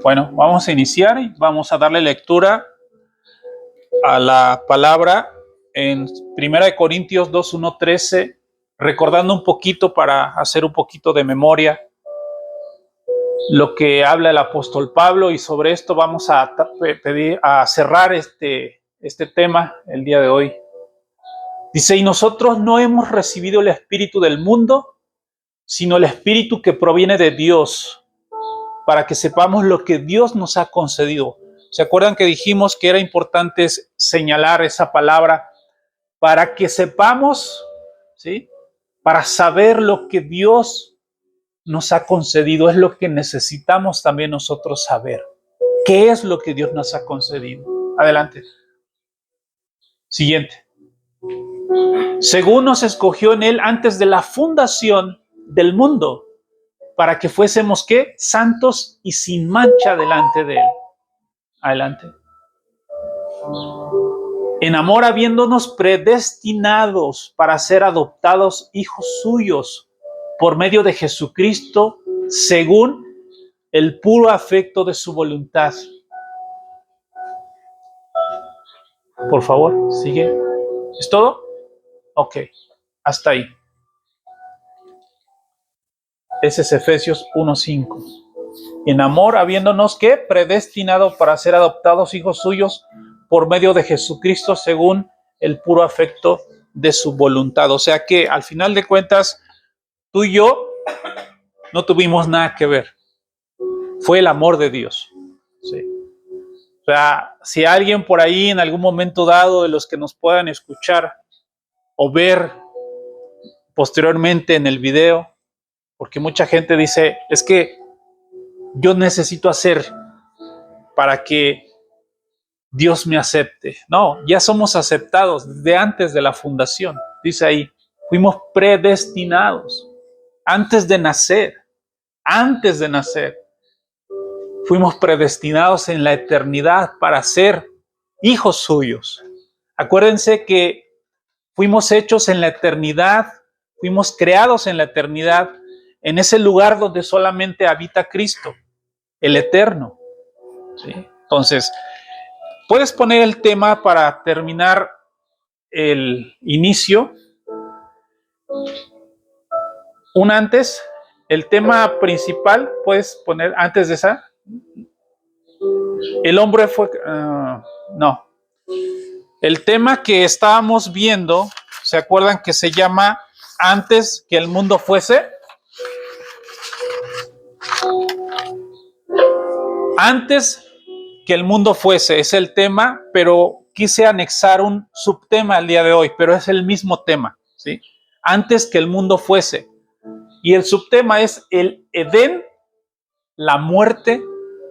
Bueno, vamos a iniciar y vamos a darle lectura a la palabra en 1 Corintios 2, 1, 13, recordando un poquito para hacer un poquito de memoria lo que habla el apóstol Pablo, y sobre esto vamos a pedir a cerrar este tema el día de hoy. Dice: y nosotros no hemos recibido el espíritu del mundo, sino el espíritu que proviene de Dios, para que sepamos lo que Dios nos ha concedido. ¿Se acuerdan que dijimos que era importante señalar esa palabra? Para que sepamos, ¿sí? Para saber lo que Dios nos ha concedido, es lo que necesitamos también nosotros saber. ¿Qué es lo que Dios nos ha concedido? Adelante. Siguiente. Según nos escogió en Él antes de la fundación del mundo, para que fuésemos, ¿qué? Santos y sin mancha delante de Él. Adelante. En amor, habiéndonos predestinados para ser adoptados hijos suyos por medio de Jesucristo, según el puro afecto de su voluntad. Por favor, sigue. ¿Es todo? Ok, hasta ahí. Ese es Efesios 1:5. En amor, habiéndonos, ¿qué? Predestinado para ser adoptados hijos suyos por medio de Jesucristo, según el puro afecto de su voluntad. O sea que, al final de cuentas, tú y yo no tuvimos nada que ver. Fue el amor de Dios. Sí. O sea, si alguien por ahí en algún momento dado, de los que nos puedan escuchar o ver posteriormente en el video, porque mucha gente dice, es que yo necesito hacer para que Dios me acepte. No, ya somos aceptados desde antes de la fundación. Dice ahí, fuimos predestinados antes de nacer. Antes de nacer. Fuimos predestinados en la eternidad para ser hijos suyos. Acuérdense que fuimos hechos en la eternidad, fuimos creados en la eternidad, en ese lugar donde solamente habita Cristo, el eterno. ¿Sí? Entonces, puedes poner el tema para terminar el inicio. Un antes, el tema principal, puedes poner antes de esa. El hombre fue... no. El tema que estábamos viendo, ¿se acuerdan que se llama antes que el mundo fuese? Antes que el mundo fuese, es el tema, pero quise anexar un subtema el día de hoy, pero es el mismo tema, ¿sí? Antes que el mundo fuese. Y el subtema es el Edén, la muerte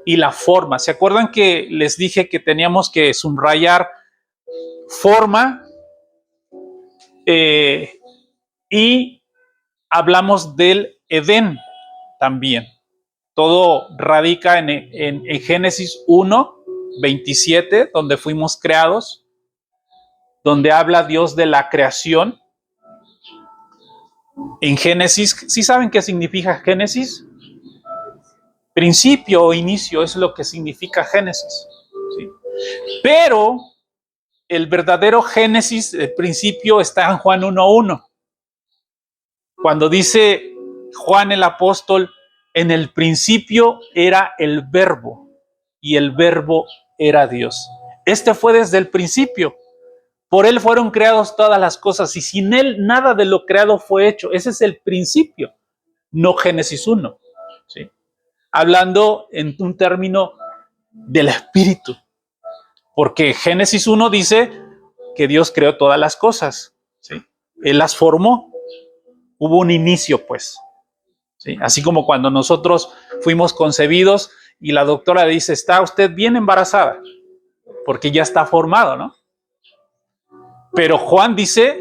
y la forma. ¿Se acuerdan que les dije que teníamos que subrayar forma? Y hablamos del Edén también. Todo radica en Génesis 1, 27, donde fuimos creados, donde habla Dios de la creación. En Génesis, ¿sí saben qué significa Génesis? Principio o inicio es lo que significa Génesis. ¿Sí? Pero el verdadero Génesis, el principio, está en Juan 1:1. Cuando dice Juan el apóstol, en el principio era el verbo, y el verbo era Dios. Este fue desde el principio. Por él fueron creadas todas las cosas, y sin él nada de lo creado fue hecho. Ese es el principio, no Génesis 1. ¿Sí? Hablando en un término del espíritu. Porque Génesis 1 dice que Dios creó todas las cosas. ¿Sí? Él las formó. Hubo un inicio, pues. ¿Sí? Así como cuando nosotros fuimos concebidos y la doctora dice, está usted bien embarazada, porque ya está formado, ¿no? Pero Juan dice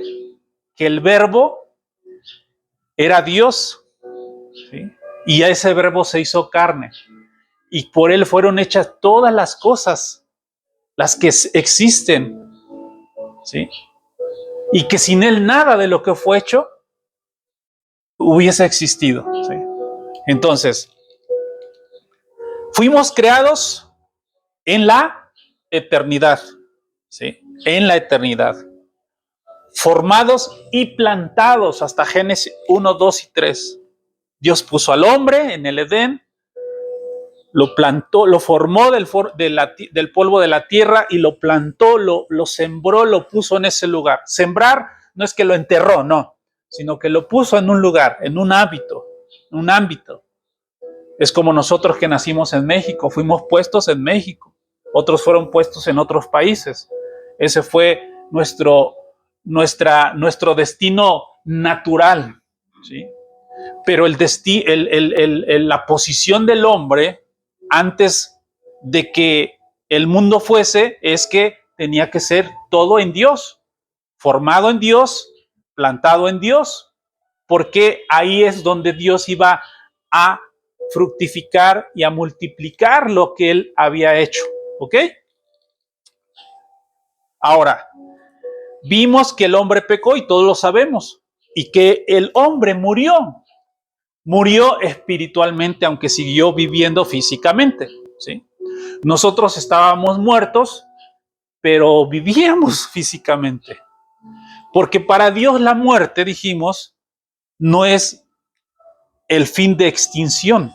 que el verbo era Dios, ¿sí? Y ese verbo se hizo carne, y por él fueron hechas todas las cosas, las que existen, ¿sí? Y que sin él nada de lo que fue hecho hubiese existido, ¿sí? Entonces, Fuimos creados en la eternidad, ¿sí? En la eternidad. Formados y plantados hasta Génesis 1, 2 y 3. Dios puso al hombre en el Edén, lo plantó, lo formó del polvo de la tierra y lo plantó, lo sembró, lo puso en ese lugar. Sembrar no es que lo enterró, no, sino que lo puso en un lugar, en un ámbito. Es como nosotros que nacimos en México, fuimos puestos en México, otros fueron puestos en otros países. Ese fue nuestro destino natural, ¿sí? Pero la posición del hombre antes de que el mundo fuese es que tenía que ser todo en Dios, formado en Dios, plantado en Dios, porque ahí es donde Dios iba a fructificar y a multiplicar lo que él había hecho, ¿ok? Ahora, vimos que el hombre pecó y todos lo sabemos, y que el hombre murió espiritualmente, aunque siguió viviendo físicamente, ¿sí? Nosotros estábamos muertos, pero vivíamos físicamente, porque para Dios la muerte, dijimos, no es el fin de extinción.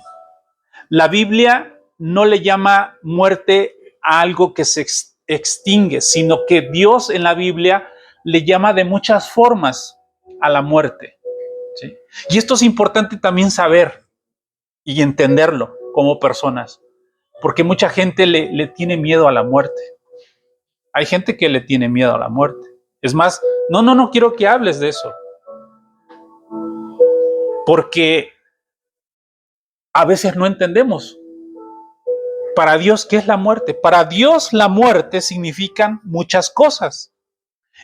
La Biblia no le llama muerte a algo que se extingue, sino que Dios en la Biblia le llama de muchas formas a la muerte, ¿sí? Y esto es importante también saber y entenderlo como personas, porque mucha gente le tiene miedo a la muerte. Hay gente que le tiene miedo a la muerte. Es más, no quiero que hables de eso, porque a veces no entendemos. Para Dios, ¿qué es la muerte? Para Dios la muerte significan muchas cosas.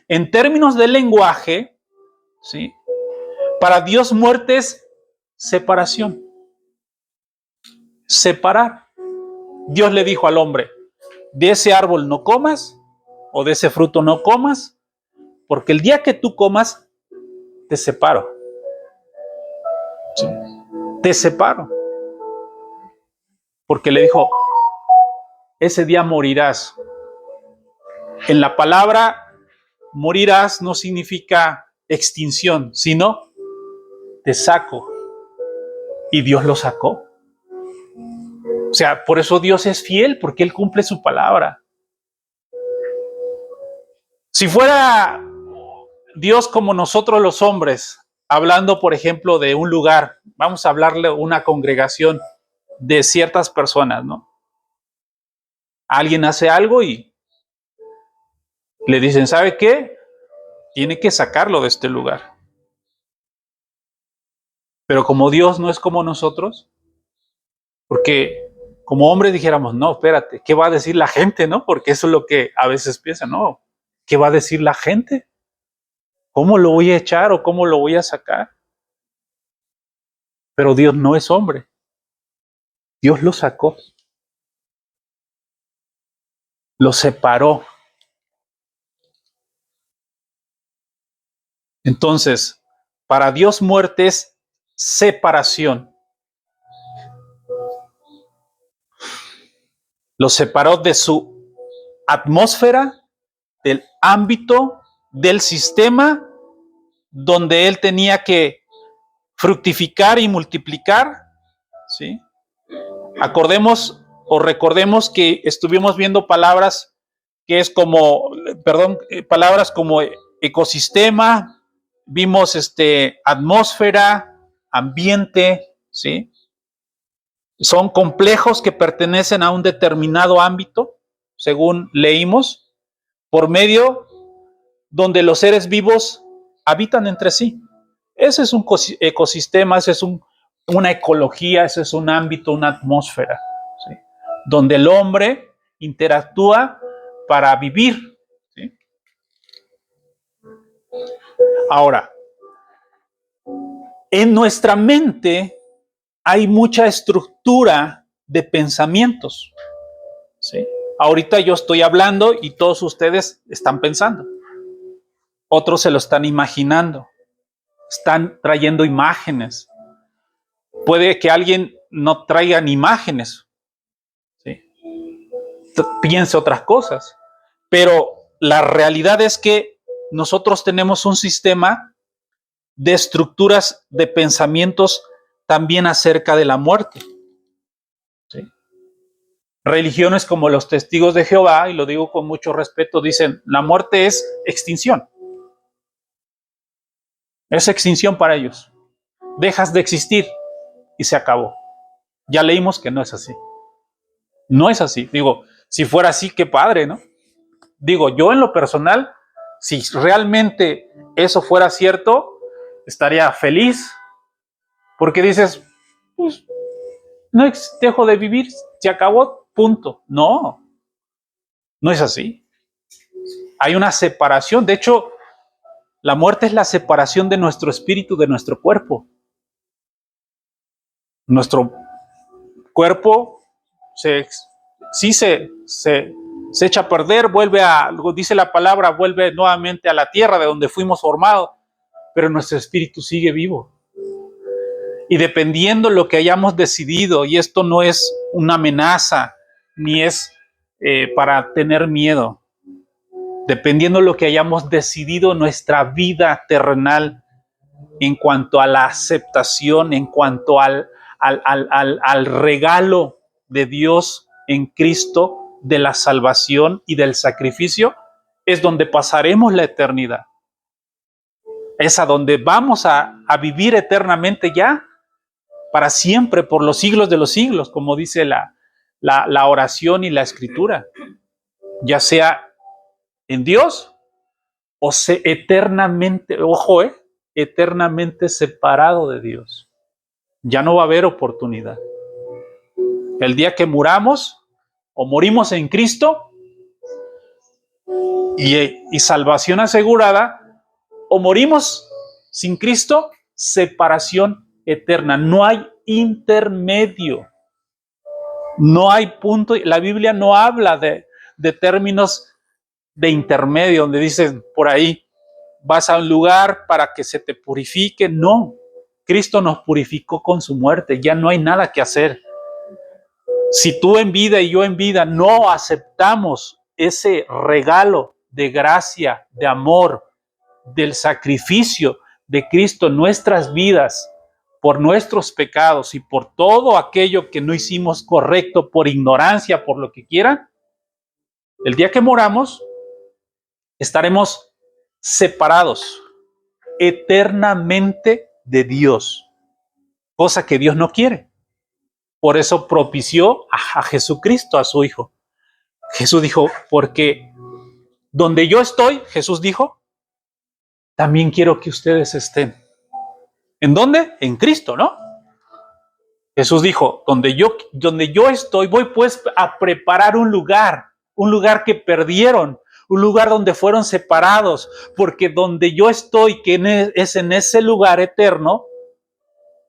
En términos de lenguaje, ¿sí? Para Dios muerte es separación. Separar. Dios le dijo al hombre, de ese árbol no comas o de ese fruto no comas, porque el día que tú comas, te separo. ¿Sí? Te separo. Porque le dijo, ese día morirás. En la palabra morirás no significa extinción, sino te saco. Y Dios lo sacó. O sea, por eso Dios es fiel, porque Él cumple su palabra. Si fuera Dios como nosotros los hombres, hablando, por ejemplo, de un lugar, vamos a hablarle a una congregación de ciertas personas, ¿no? Alguien hace algo y le dicen, ¿sabe qué? Tiene que sacarlo de este lugar. Pero como Dios no es como nosotros, porque como hombres dijéramos, no, espérate, ¿qué va a decir la gente, no? Porque eso es lo que a veces piensan, no, ¿qué va a decir la gente? ¿Cómo lo voy a echar o cómo lo voy a sacar? Pero Dios no es hombre. Dios lo sacó. Lo separó. Entonces, para Dios muerte es separación. Lo separó de su atmósfera, del ámbito, del sistema donde él tenía que fructificar y multiplicar, ¿sí? Acordemos o recordemos que estuvimos viendo palabras que es como, palabras como ecosistema, vimos atmósfera, ambiente, ¿sí? Son complejos que pertenecen a un determinado ámbito, según leímos, por medio donde los seres vivos habitan entre sí. Ese es un ecosistema, ese es una ecología, ese es un ámbito, una atmósfera, ¿sí? Donde el hombre interactúa para vivir, ¿sí? Ahora, en nuestra mente hay mucha estructura de pensamientos, ¿sí? Ahorita yo estoy hablando y todos ustedes están pensando. Otros se lo están imaginando. Están trayendo imágenes. Puede que alguien no traigan imágenes, piense otras cosas. Pero la realidad es que nosotros tenemos un sistema de estructuras de pensamientos también acerca de la muerte. ¿Sí? Religiones como los Testigos de Jehová, y lo digo con mucho respeto, dicen, la muerte es extinción. Es extinción para ellos. Dejas de existir y se acabó. Ya leímos que no es así. No es así. Digo, si fuera así, qué padre, ¿no? Digo, yo en lo personal, si realmente eso fuera cierto, estaría feliz. Porque dices, pues, no dejo de vivir, se acabó, punto. No, no es así. Hay una separación. De hecho, la muerte es la separación de nuestro espíritu de nuestro cuerpo. Nuestro cuerpo se echa a perder, vuelve a, dice la palabra, vuelve nuevamente a la tierra de donde fuimos formados, pero nuestro espíritu sigue vivo. Y dependiendo de lo que hayamos decidido, y esto no es una amenaza, ni es para tener miedo, dependiendo de lo que hayamos decidido nuestra vida terrenal en cuanto a la aceptación, en cuanto al regalo de Dios en Cristo, de la salvación y del sacrificio, es donde pasaremos la eternidad. Es a donde vamos a vivir eternamente ya, para siempre, por los siglos de los siglos, como dice la oración y la escritura, ya sea en Dios o eternamente, ojo, eternamente separado de Dios. Ya no va a haber oportunidad. El día que muramos o morimos en Cristo y salvación asegurada, o morimos sin Cristo, separación eterna. No hay intermedio. No hay punto. La Biblia no habla de términos de intermedio, donde dicen por ahí, vas a un lugar para que se te purifique. No, Cristo nos purificó con su muerte, ya no hay nada que hacer. Si tú en vida y yo en vida no aceptamos ese regalo de gracia, de amor, del sacrificio de Cristo en nuestras vidas, por nuestros pecados y por todo aquello que no hicimos correcto, por ignorancia, por lo que quieran, el día que moramos, estaremos separados eternamente de Dios, cosa que Dios no quiere. Por eso propició a Jesucristo, a su Hijo. Jesús dijo, porque donde yo estoy, Jesús dijo, también quiero que ustedes estén. ¿En dónde? En Cristo, ¿no? Jesús dijo, donde yo estoy, voy pues a preparar un lugar que perdieron, un lugar donde fueron separados, porque donde yo estoy, que es en ese lugar eterno,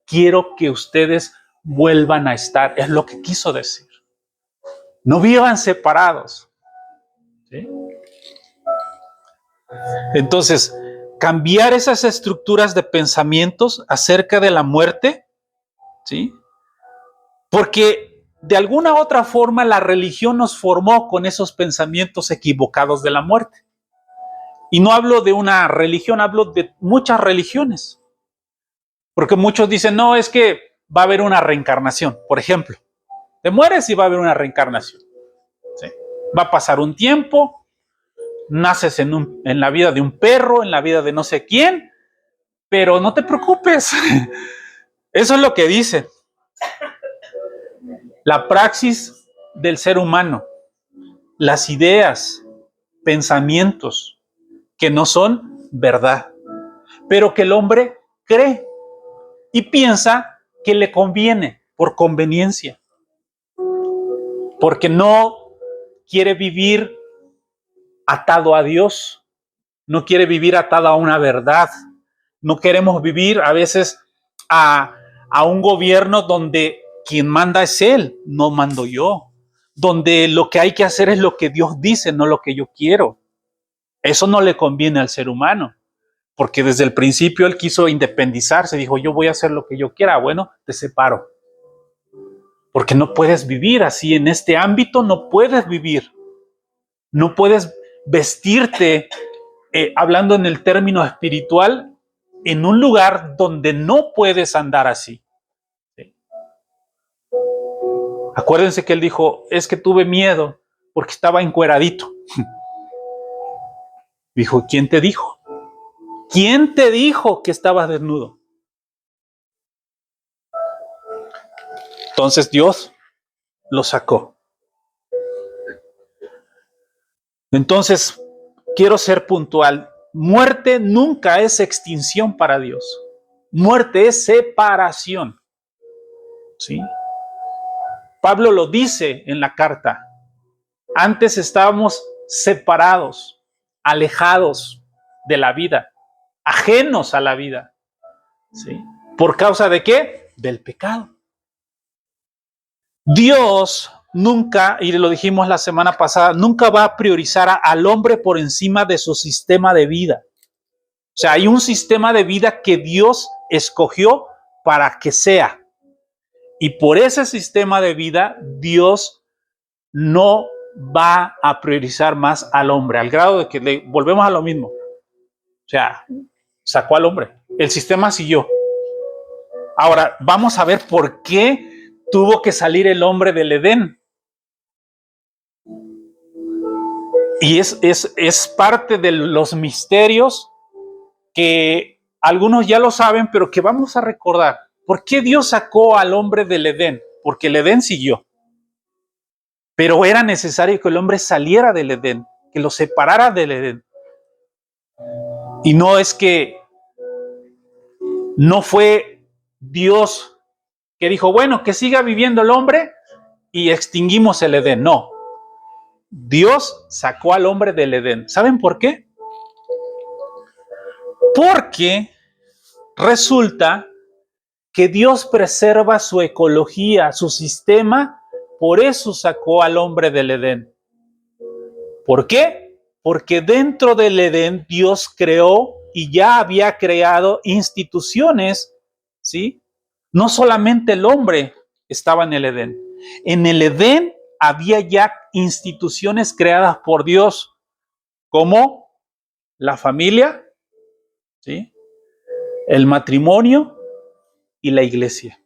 quiero que ustedes vuelvan a estar. Es lo que quiso decir. No vivan separados. ¿Sí? Entonces, cambiar esas estructuras de pensamientos acerca de la muerte, ¿sí? Porque de alguna u otra forma la religión nos formó con esos pensamientos equivocados de la muerte. Y no hablo de una religión, hablo de muchas religiones. Porque muchos dicen, no, es que va a haber una reencarnación. Por ejemplo, te mueres y va a haber una reencarnación. ¿Sí? Va a pasar un tiempo, naces en la vida de un perro, en la vida de no sé quién, pero no te preocupes. Eso es lo que dicen. La praxis del ser humano, las ideas, pensamientos que no son verdad, pero que el hombre cree y piensa que le conviene por conveniencia, porque no quiere vivir atado a Dios, no quiere vivir atado a una verdad. No queremos vivir a veces a un gobierno donde quien manda es Él, no mando yo. Donde lo que hay que hacer es lo que Dios dice, no lo que yo quiero. Eso no le conviene al ser humano, porque desde el principio Él quiso independizarse, dijo, yo voy a hacer lo que yo quiera. Bueno, te separo, Porque no puedes vivir así en este ámbito, no puedes vivir. No puedes vestirte, hablando en el término espiritual, en un lugar donde no puedes andar así. ¿Sí? Acuérdense que él dijo, es que tuve miedo porque estaba encueradito. Dijo, ¿quién te dijo? ¿Quién te dijo que estabas desnudo? Entonces Dios lo sacó. Entonces, quiero ser puntual. Muerte nunca es extinción para Dios. Muerte es separación. ¿Sí? Pablo lo dice en la carta. Antes estábamos separados, alejados de la vida, ajenos a la vida. ¿Sí? ¿Por causa de qué? Del pecado. Dios nunca, y lo dijimos la semana pasada, nunca va a priorizar al hombre por encima de su sistema de vida. O sea, hay un sistema de vida que Dios escogió para que sea. Y por ese sistema de vida, Dios no va a priorizar más al hombre, al grado de que le volvemos a lo mismo. O sea, sacó al hombre. El sistema siguió. Ahora, vamos a ver por qué tuvo que salir el hombre del Edén. Y es parte de los misterios que algunos ya lo saben, pero que vamos a recordar. ¿Por qué Dios sacó al hombre del Edén? Porque el Edén siguió. Pero era necesario que el hombre saliera del Edén, que lo separara del Edén. Y no es que no fue Dios que dijo, bueno, que siga viviendo el hombre y extinguimos el Edén. No. Dios sacó al hombre del Edén. ¿Saben por qué? Porque resulta que Dios preserva su ecología, su sistema, por eso sacó al hombre del Edén. ¿Por qué? Porque dentro del Edén Dios creó y ya había creado instituciones, ¿sí? No solamente el hombre estaba en el Edén. En el Edén había ya instituciones creadas por Dios, como la familia, ¿sí? El matrimonio y la iglesia.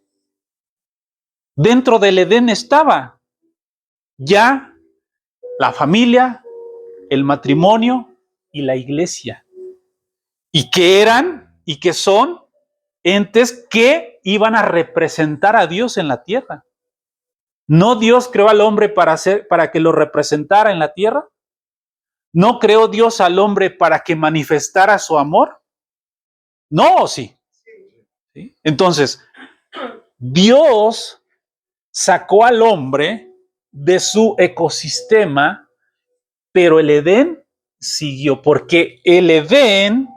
Dentro del Edén estaba ya la familia, el matrimonio y la iglesia. Y que eran y que son entes que iban a representar a Dios en la tierra. ¿No Dios creó al hombre para que lo representara en la tierra? ¿No creó Dios al hombre para que manifestara su amor? No, ¿o sí? ¿Sí? Entonces, Dios sacó al hombre de su ecosistema, pero el Edén siguió, porque el Edén,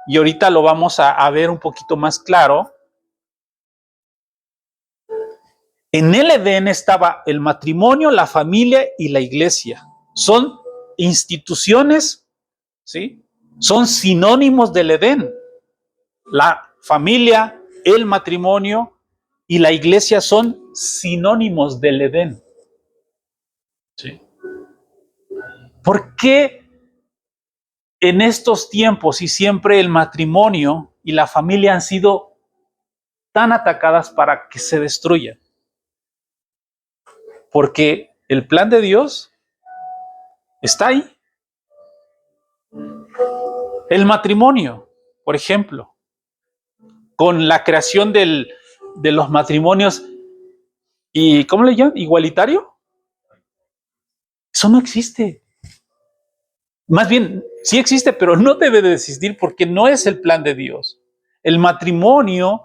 y ahorita lo vamos a ver un poquito más claro, en el Edén estaba el matrimonio, la familia y la iglesia. Son instituciones, ¿sí? Son sinónimos del Edén. La familia, el matrimonio y la iglesia son sinónimos del Edén. ¿Sí? ¿Por qué en estos tiempos y siempre el matrimonio y la familia han sido tan atacadas para que se destruyan? Porque el plan de Dios está ahí. El matrimonio, por ejemplo, con la creación de los matrimonios, y ¿cómo le llaman? ¿Igualitario? Eso no existe. Más bien, sí existe, pero no debe de existir porque no es el plan de Dios. El matrimonio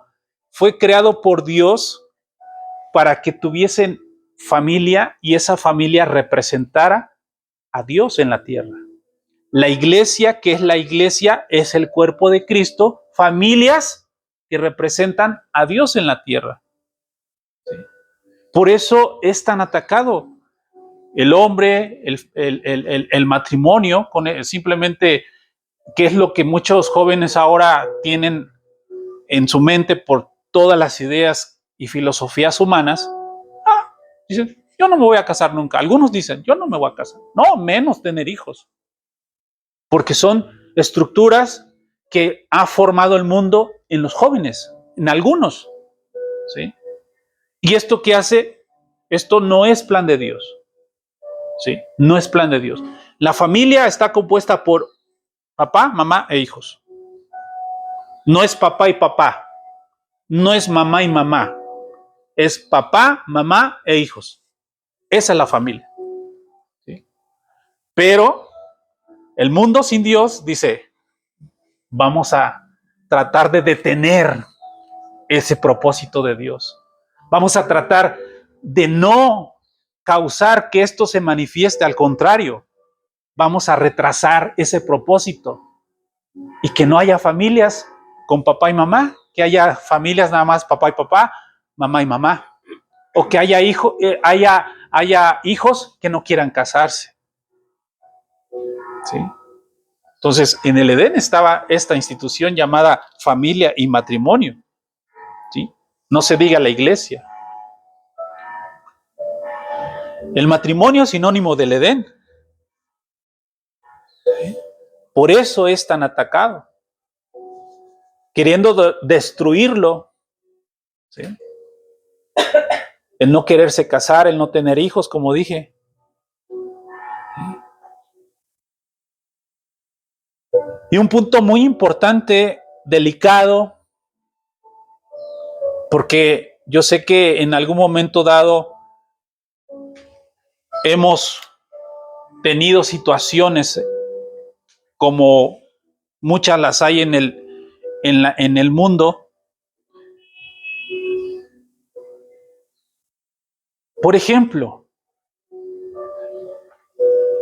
fue creado por Dios para que tuviesen familia y esa familia representara a Dios en la tierra. La iglesia, que es la iglesia, es el cuerpo de Cristo, familias que representan a Dios en la tierra. ¿Sí? Por eso es tan atacado el hombre, el matrimonio, simplemente, que es lo que muchos jóvenes ahora tienen en su mente por todas las ideas y filosofías humanas, Dicen, yo no me voy a casar nunca. Algunos dicen, yo no me voy a casar. No, menos tener hijos. Porque son estructuras que ha formado el mundo en los jóvenes, en algunos. ¿Sí? ¿Y esto qué hace? Esto no es plan de Dios. ¿Sí? No es plan de Dios. La familia está compuesta por papá, mamá e hijos. No es papá y papá. No es mamá y mamá. Es papá, mamá e hijos. Esa es la familia. ¿Sí? Pero el mundo sin Dios dice, vamos a tratar de detener ese propósito de Dios. Vamos a tratar de no causar que esto se manifieste, al contrario, vamos a retrasar ese propósito y que no haya familias con papá y mamá, que haya familias nada más papá y papá, mamá y mamá, o que haya hijos que no quieran casarse. ¿Sí? Entonces, en el Edén estaba esta institución llamada familia y matrimonio. ¿Sí? No se diga la iglesia. El matrimonio es sinónimo del Edén. ¿Sí? Por eso es tan atacado. Queriendo destruirlo. ¿Sí? El no quererse casar, el no tener hijos, como dije. Y un punto muy importante, delicado, porque yo sé que en algún momento dado hemos tenido situaciones como muchas las hay en el mundo. Por ejemplo,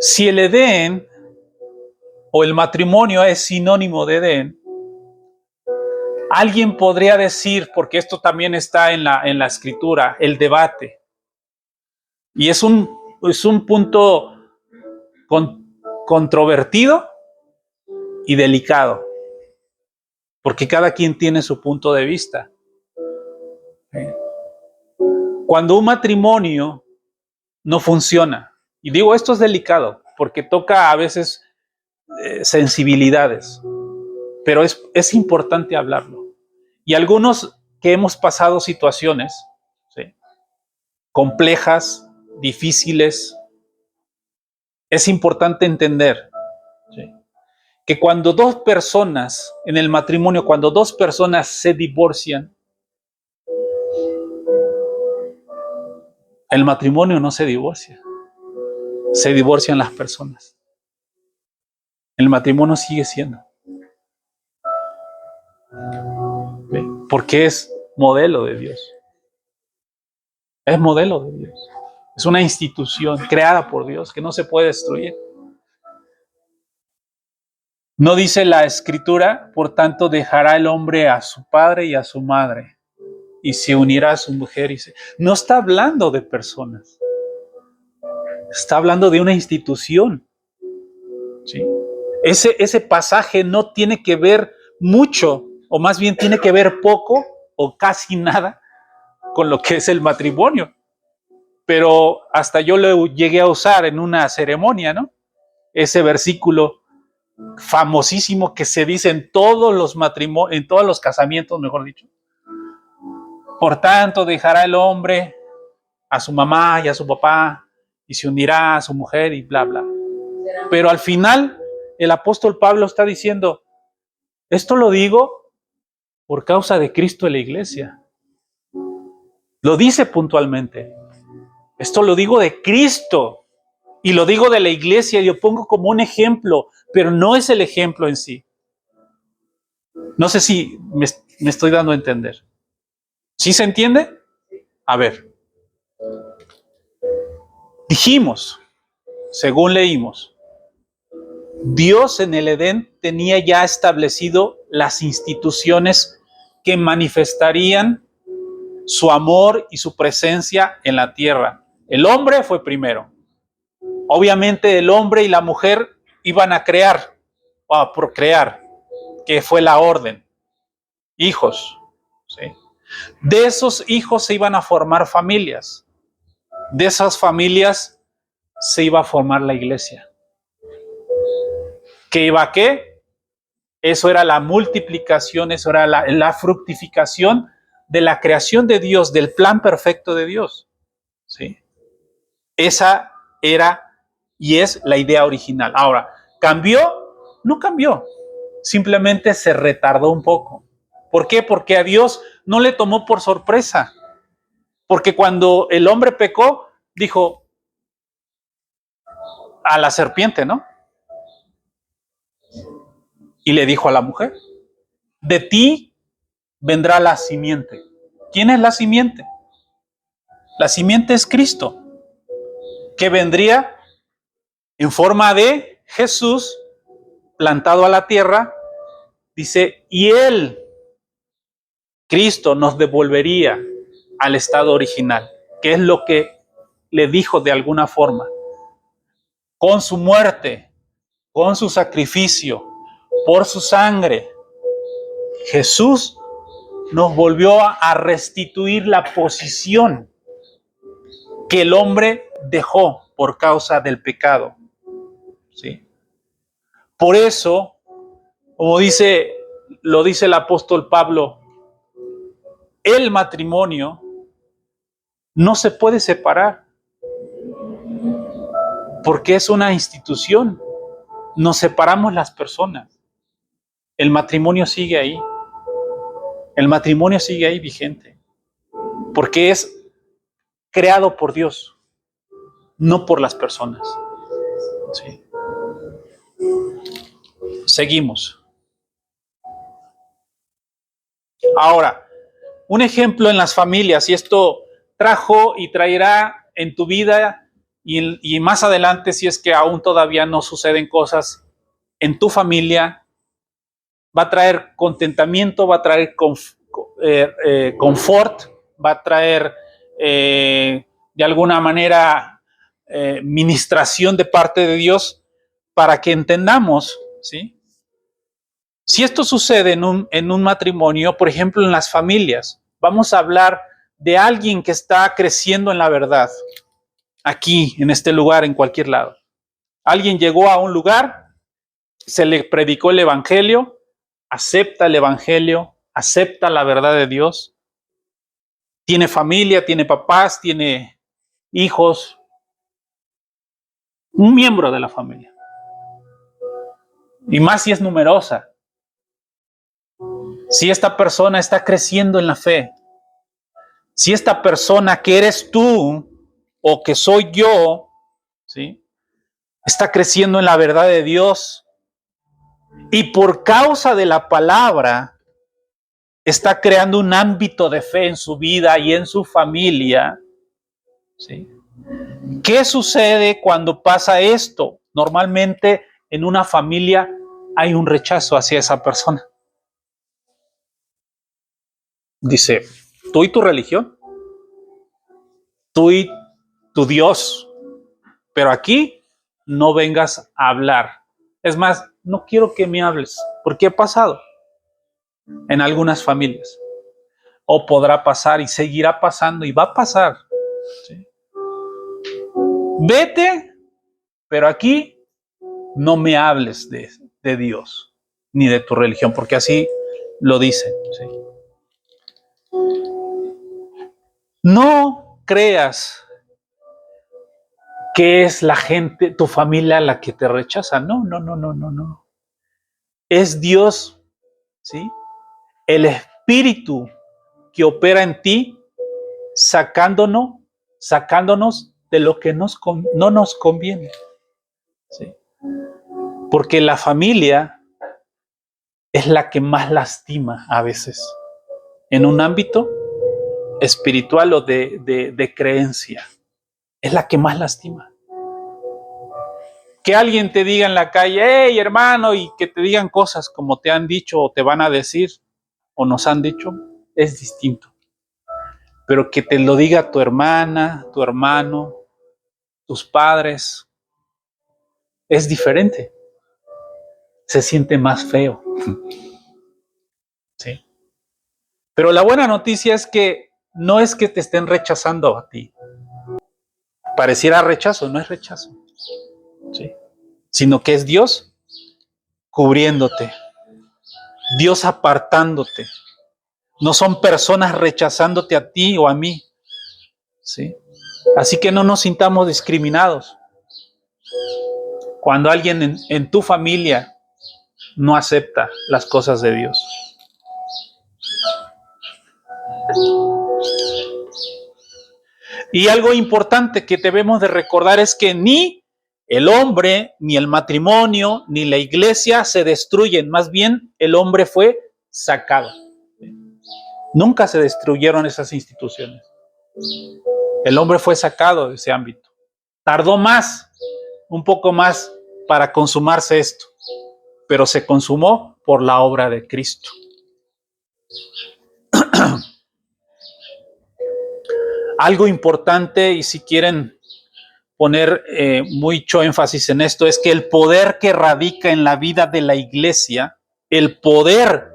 si el Edén o el matrimonio es sinónimo de Edén, alguien podría decir, porque esto también está en la escritura, el debate, y es un punto controvertido y delicado, porque cada quien tiene su punto de vista. Cuando un matrimonio no funciona, y digo esto es delicado, porque toca a veces sensibilidades, pero es importante hablarlo. Y algunos que hemos pasado situaciones, ¿sí?, complejas, difíciles, es importante entender, ¿sí?, que cuando dos personas, en el matrimonio, cuando dos personas se divorcian, el matrimonio no se divorcia, se divorcian las personas. El matrimonio sigue siendo. ¿Sí? Porque es modelo de Dios. Es modelo de Dios. Es una institución creada por Dios que no se puede destruir. No dice la escritura, por tanto dejará el hombre a su padre y a su madre y se unirá a su mujer. No está hablando de personas. Está hablando de una institución. ¿Sí? Ese pasaje no tiene que ver mucho, o más bien tiene que ver poco o casi nada con lo que es el matrimonio. Pero hasta yo lo llegué a usar en una ceremonia, ¿no? Ese versículo famosísimo que se dice en todos los matrimonios, en todos los casamientos, mejor dicho. Por tanto, dejará el hombre a su mamá y a su papá y se unirá a su mujer y bla, bla. Pero al final, el apóstol Pablo está diciendo, esto lo digo por causa de Cristo en la iglesia. Lo dice puntualmente. Esto lo digo de Cristo y lo digo de la iglesia y lo pongo como un ejemplo, pero no es el ejemplo en sí. No sé si me estoy dando a entender. ¿Sí se entiende? A ver. Dijimos, según leímos, Dios en el Edén tenía ya establecido las instituciones que manifestarían su amor y su presencia en la tierra. El hombre fue primero. Obviamente el hombre y la mujer iban a crear o a procrear, que fue la orden. Hijos. ¿Sí? De esos hijos se iban a formar familias. de esas familias se iba a formar la iglesia. ¿Qué iba a qué? Eso era la multiplicación, eso era la fructificación de la creación de Dios, del plan perfecto de Dios. ¿Sí? Esa era y es la idea original. Ahora, ¿cambió? No cambió. Simplemente se retardó un poco. ¿Por qué? Porque a Dios no le tomó por sorpresa. Porque cuando el hombre pecó, dijo a la serpiente, ¿no? Y le dijo a la mujer, de ti vendrá la simiente. ¿Quién es la simiente? La simiente es Cristo, que vendría en forma de Jesús plantado a la tierra. Dice, y él, Cristo, nos devolvería al estado original, que es lo que le dijo de alguna forma. Con su muerte, con su sacrificio, por su sangre, Jesús nos volvió a restituir la posición que el hombre dejó por causa del pecado. ¿Sí? Por eso, como lo dice el apóstol Pablo, el matrimonio no se puede separar porque es una institución. Nos separamos las personas. El matrimonio sigue ahí. El matrimonio sigue ahí vigente porque es creado por Dios, no por las personas. Sí. Seguimos. Ahora, un ejemplo en las familias, y esto trajo y traerá en tu vida y más adelante, si es que aún todavía no suceden cosas en tu familia, va a traer contentamiento, va a traer confort, va a traer de alguna manera ministración de parte de Dios para que entendamos, ¿sí? Si esto sucede en un matrimonio, por ejemplo, en las familias, vamos a hablar de alguien que está creciendo en la verdad, aquí, en este lugar, en cualquier lado. Alguien llegó a un lugar, se le predicó el evangelio, acepta el evangelio, acepta la verdad de Dios, tiene familia, tiene papás, tiene hijos, un miembro de la familia. Y más si es numerosa. Si esta persona está creciendo en la fe, si esta persona que eres tú o que soy yo, ¿sí?, está creciendo en la verdad de Dios y por causa de la palabra está creando un ámbito de fe en su vida y en su familia, ¿sí? ¿Qué sucede cuando pasa esto? Normalmente en una familia hay un rechazo hacia esa persona. Dice, tú y tu religión, tú y tu Dios, pero aquí no vengas a hablar. Es más, no quiero que me hables, porque ha pasado en algunas familias. O podrá pasar y seguirá pasando y va a pasar. ¿Sí? Vete, pero aquí no me hables de Dios ni de tu religión, porque así lo dicen. ¿Sí? No creas que es la gente, tu familia, la que te rechaza. No, no, no, no, no, no. Es Dios, ¿sí?, el Espíritu que opera en ti, sacándonos de lo que no nos conviene. ¿Sí? Porque la familia es la que más lastima a veces en un ámbito espiritual o de creencia. Es la que más lastima. Que alguien te diga en la calle, hey hermano, y que te digan cosas como te han dicho o te van a decir o nos han dicho, es distinto. Pero que te lo diga tu hermana, tu hermano, tus padres, es diferente. Se siente más feo. ¿Sí? Pero la buena noticia es que no es que te estén rechazando a ti. Pareciera rechazo, no es rechazo, ¿sí? Sino que es Dios cubriéndote, Dios apartándote. No son personas rechazándote a ti o a mí, ¿sí? Así que no nos sintamos discriminados. Cuando alguien en tu familia no acepta las cosas de Dios. Y algo importante que debemos de recordar es que ni el hombre, ni el matrimonio, ni la iglesia se destruyen. Más bien, el hombre fue sacado. Nunca se destruyeron esas instituciones. El hombre fue sacado de ese ámbito. Tardó más, un poco más, para consumarse esto, pero se consumó por la obra de Cristo. Algo importante, y si quieren poner mucho énfasis en esto, es que el poder que radica en la vida de la iglesia, el poder,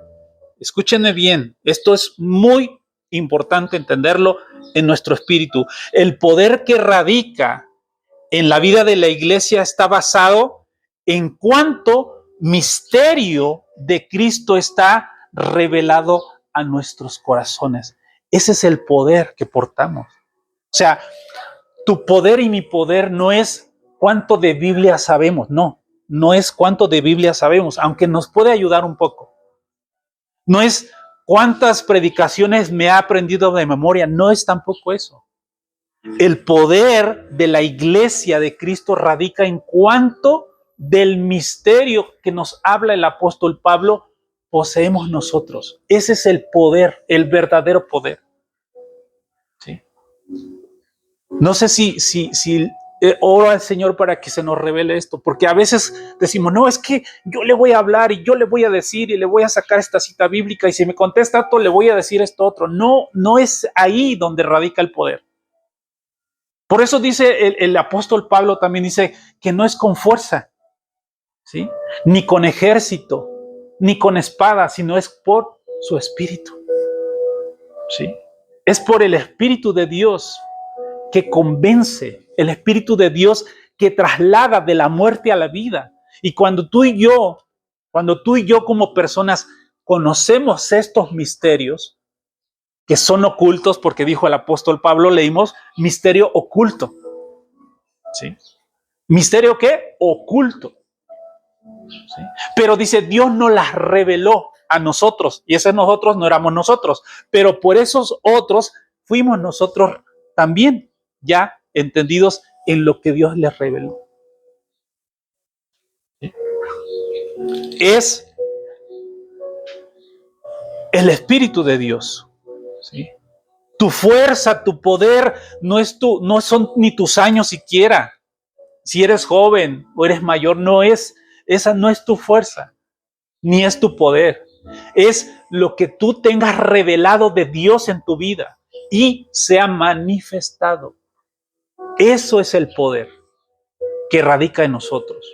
escúchenme bien, esto es muy importante entenderlo en nuestro espíritu, el poder que radica en la vida de la iglesia está basado en cuánto misterio de Cristo está revelado a nuestros corazones. Ese es el poder que portamos. O sea, tu poder y mi poder no es cuánto de Biblia sabemos, no es cuánto de Biblia sabemos, aunque nos puede ayudar un poco. No es cuántas predicaciones me ha aprendido de memoria, no es tampoco eso. El poder de la iglesia de Cristo radica en cuánto del misterio que nos habla el apóstol Pablo poseemos nosotros. Ese es el poder, el verdadero poder. ¿Sí? No sé si oro al Señor para que se nos revele esto, porque a veces decimos, no, es que yo le voy a hablar y yo le voy a decir y le voy a sacar esta cita bíblica y si me contesta esto, le voy a decir esto otro. No es ahí donde radica el poder. Por eso dice el apóstol Pablo, también dice que no es con fuerza, ¿sí? Ni con ejército, ni con espada, sino es por su espíritu, ¿sí? Es por el Espíritu de Dios que convence, el Espíritu de Dios que traslada de la muerte a la vida. Y cuando tú y yo como personas conocemos estos misterios, que son ocultos, porque dijo el apóstol Pablo, leímos, misterio oculto. ¿Sí? ¿Misterio qué? Oculto. ¿Sí? Pero dice, Dios nos las reveló a nosotros, y ese nosotros no éramos nosotros, pero por esos otros fuimos nosotros también, ya entendidos en lo que Dios les reveló. ¿Sí? Es el Espíritu de Dios. ¿Sí? Tu fuerza, tu poder, no son ni tus años siquiera. Si eres joven o eres mayor, esa no es tu fuerza, ni es tu poder. Es lo que tú tengas revelado de Dios en tu vida y se ha manifestado. Eso es el poder que radica en nosotros.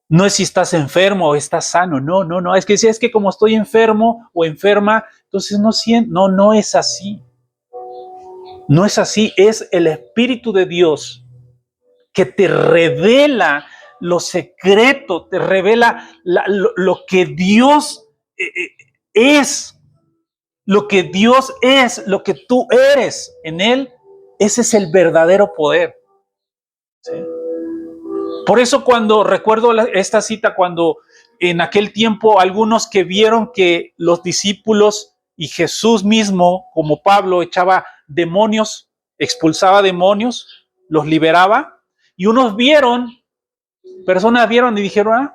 No es si estás enfermo o estás sano, no. Es que como estoy enfermo o enferma, entonces no es así. No es así, es el Espíritu de Dios que te revela lo secreto, te revela lo que Dios es, lo que Dios es, lo que tú eres en Él. Ese es el verdadero poder. ¿Sí? Por eso cuando recuerdo esta cita, cuando en aquel tiempo algunos que vieron que los discípulos y Jesús mismo, como Pablo, echaba demonios, expulsaba demonios, los liberaba, y personas vieron y dijeron,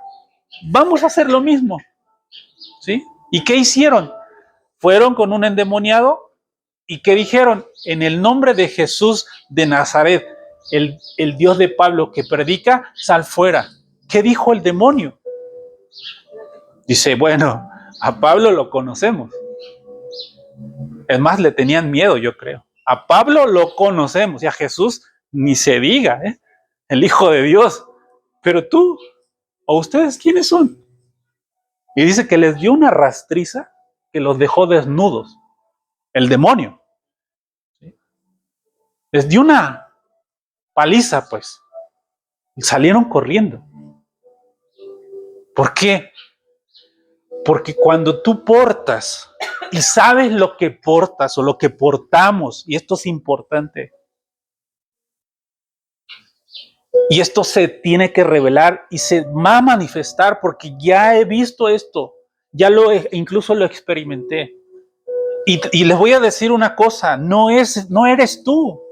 vamos a hacer lo mismo. ¿Sí? ¿Y qué hicieron? Fueron con un endemoniado y ¿qué dijeron? En el nombre de Jesús de Nazaret, el Dios de Pablo que predica, sal fuera. ¿Qué dijo el demonio? Dice, bueno, a Pablo lo conocemos. Es más, le tenían miedo, yo creo. A Pablo lo conocemos y a Jesús ni se diga, el Hijo de Dios. Pero tú, o ustedes, ¿quiénes son? Y dice que les dio una rastriza que los dejó desnudos. El demonio. ¿Sí? Les dio una paliza, pues. Salieron corriendo. ¿Por qué? Porque cuando tú portas y sabes lo que portas o lo que portamos, y esto es importante, y esto se tiene que revelar y se va a manifestar porque ya he visto esto, incluso lo experimenté. Y les voy a decir una cosa, no eres tú.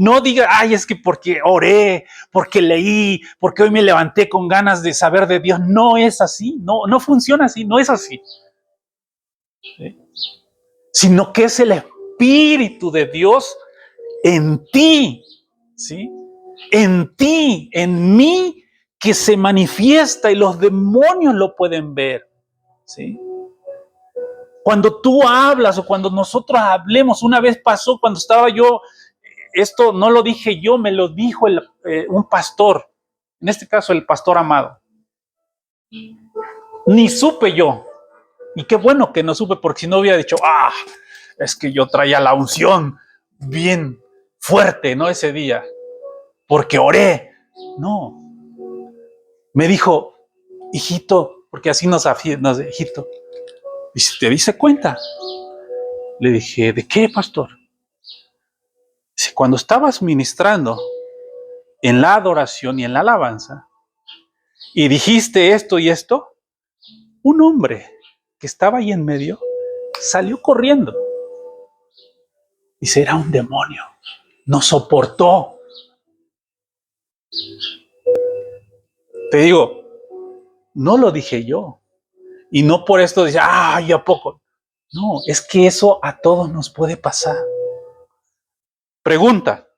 No diga, ay, es que porque oré, porque leí, porque hoy me levanté con ganas de saber de Dios. No es así, no funciona así, no es así. ¿Sí? Sino que es el Espíritu de Dios en ti, ¿sí? En ti, en mí, que se manifiesta y los demonios lo pueden ver, ¿sí? Cuando tú hablas o cuando nosotros hablemos, una vez pasó cuando estaba yo, esto no lo dije yo, me lo dijo un pastor, en este caso el pastor Amado. Ni supe yo, y qué bueno que no supe, porque si no hubiera dicho, es que yo traía la unción bien fuerte, ¿no? Ese día, porque oré. No, me dijo, hijito, porque así nos hijito, ¿y si te diste cuenta? Le dije, ¿de qué, pastor? Dice, cuando estabas ministrando en la adoración y en la alabanza, y dijiste esto y esto, un hombre que estaba ahí en medio salió corriendo. Dice, era un demonio, no soportó. Te digo, no lo dije yo. Y no por esto dice, ¿y a poco? No, es que eso a todos nos puede pasar. Pregunta,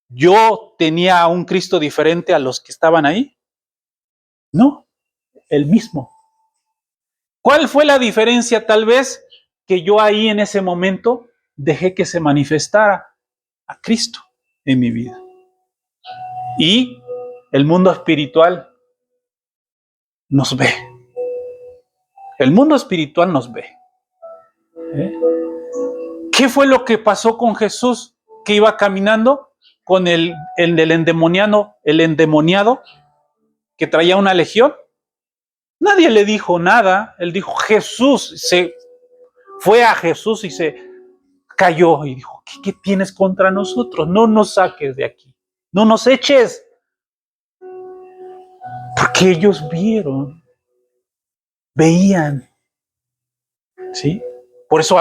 ¿yo tenía a un Cristo diferente a los que estaban ahí? No, el mismo. ¿Cuál fue la diferencia tal vez? Que yo ahí en ese momento dejé que se manifestara a Cristo en mi vida. Y el mundo espiritual nos ve. El mundo espiritual nos ve. ¿Qué fue lo que pasó con Jesús que iba caminando con el endemoniado que traía una legión? Nadie le dijo nada. Él dijo, fue a Jesús y se cayó y dijo, ¿qué tienes contra nosotros? No nos saques de aquí, no nos eches. Porque ellos veían, ¿sí? Por eso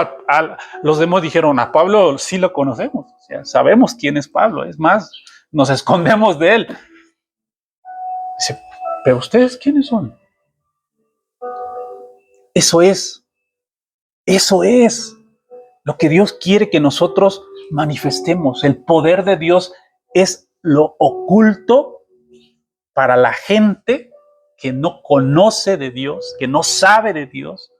los demás dijeron, a Pablo sí lo conocemos, o sea, sabemos quién es Pablo, es más, nos escondemos de él. Dice, ¿pero ustedes quiénes son? Eso es lo que Dios quiere que nosotros manifestemos. El poder de Dios es lo oculto para la gente que no conoce de Dios, que no sabe de Dios.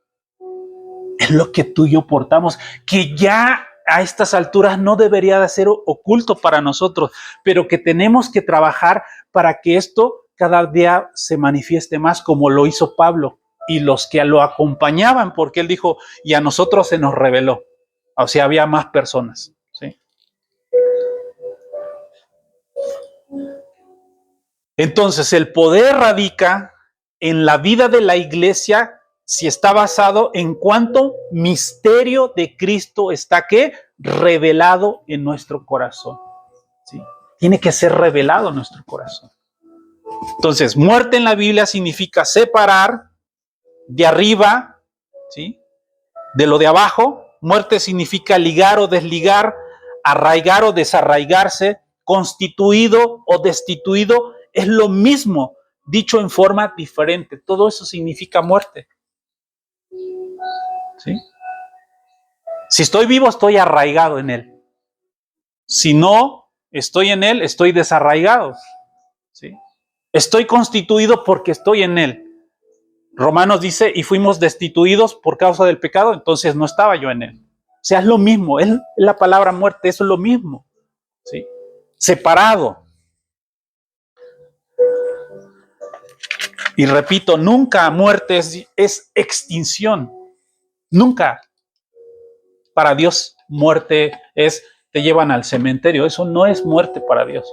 Es lo que tú y yo portamos, que ya a estas alturas no debería de ser oculto para nosotros, pero que tenemos que trabajar para que esto cada día se manifieste más, como lo hizo Pablo y los que lo acompañaban, porque él dijo, y a nosotros se nos reveló. O sea, había más personas, ¿sí? Entonces, el poder radica en la vida de la iglesia si está basado en cuánto misterio de Cristo está ¿qué? Revelado en nuestro corazón, ¿sí? Tiene que ser revelado en nuestro corazón. Entonces, muerte en la Biblia significa separar de arriba, ¿sí? De lo de abajo. Muerte significa ligar o desligar, arraigar o desarraigarse, constituido o destituido. Es lo mismo, dicho en forma diferente. Todo eso significa muerte. ¿Sí? Si estoy vivo, estoy arraigado en él. Si no estoy en él, estoy desarraigado. ¿Sí? Estoy constituido porque estoy en él. Romanos dice, y fuimos destituidos por causa del pecado, entonces no estaba yo en él. O sea, es lo mismo, es la palabra muerte, eso es lo mismo. ¿Sí? Separado. Y repito, nunca muerte es extinción. Nunca. Para Dios, muerte es, te llevan al cementerio. Eso no es muerte para Dios.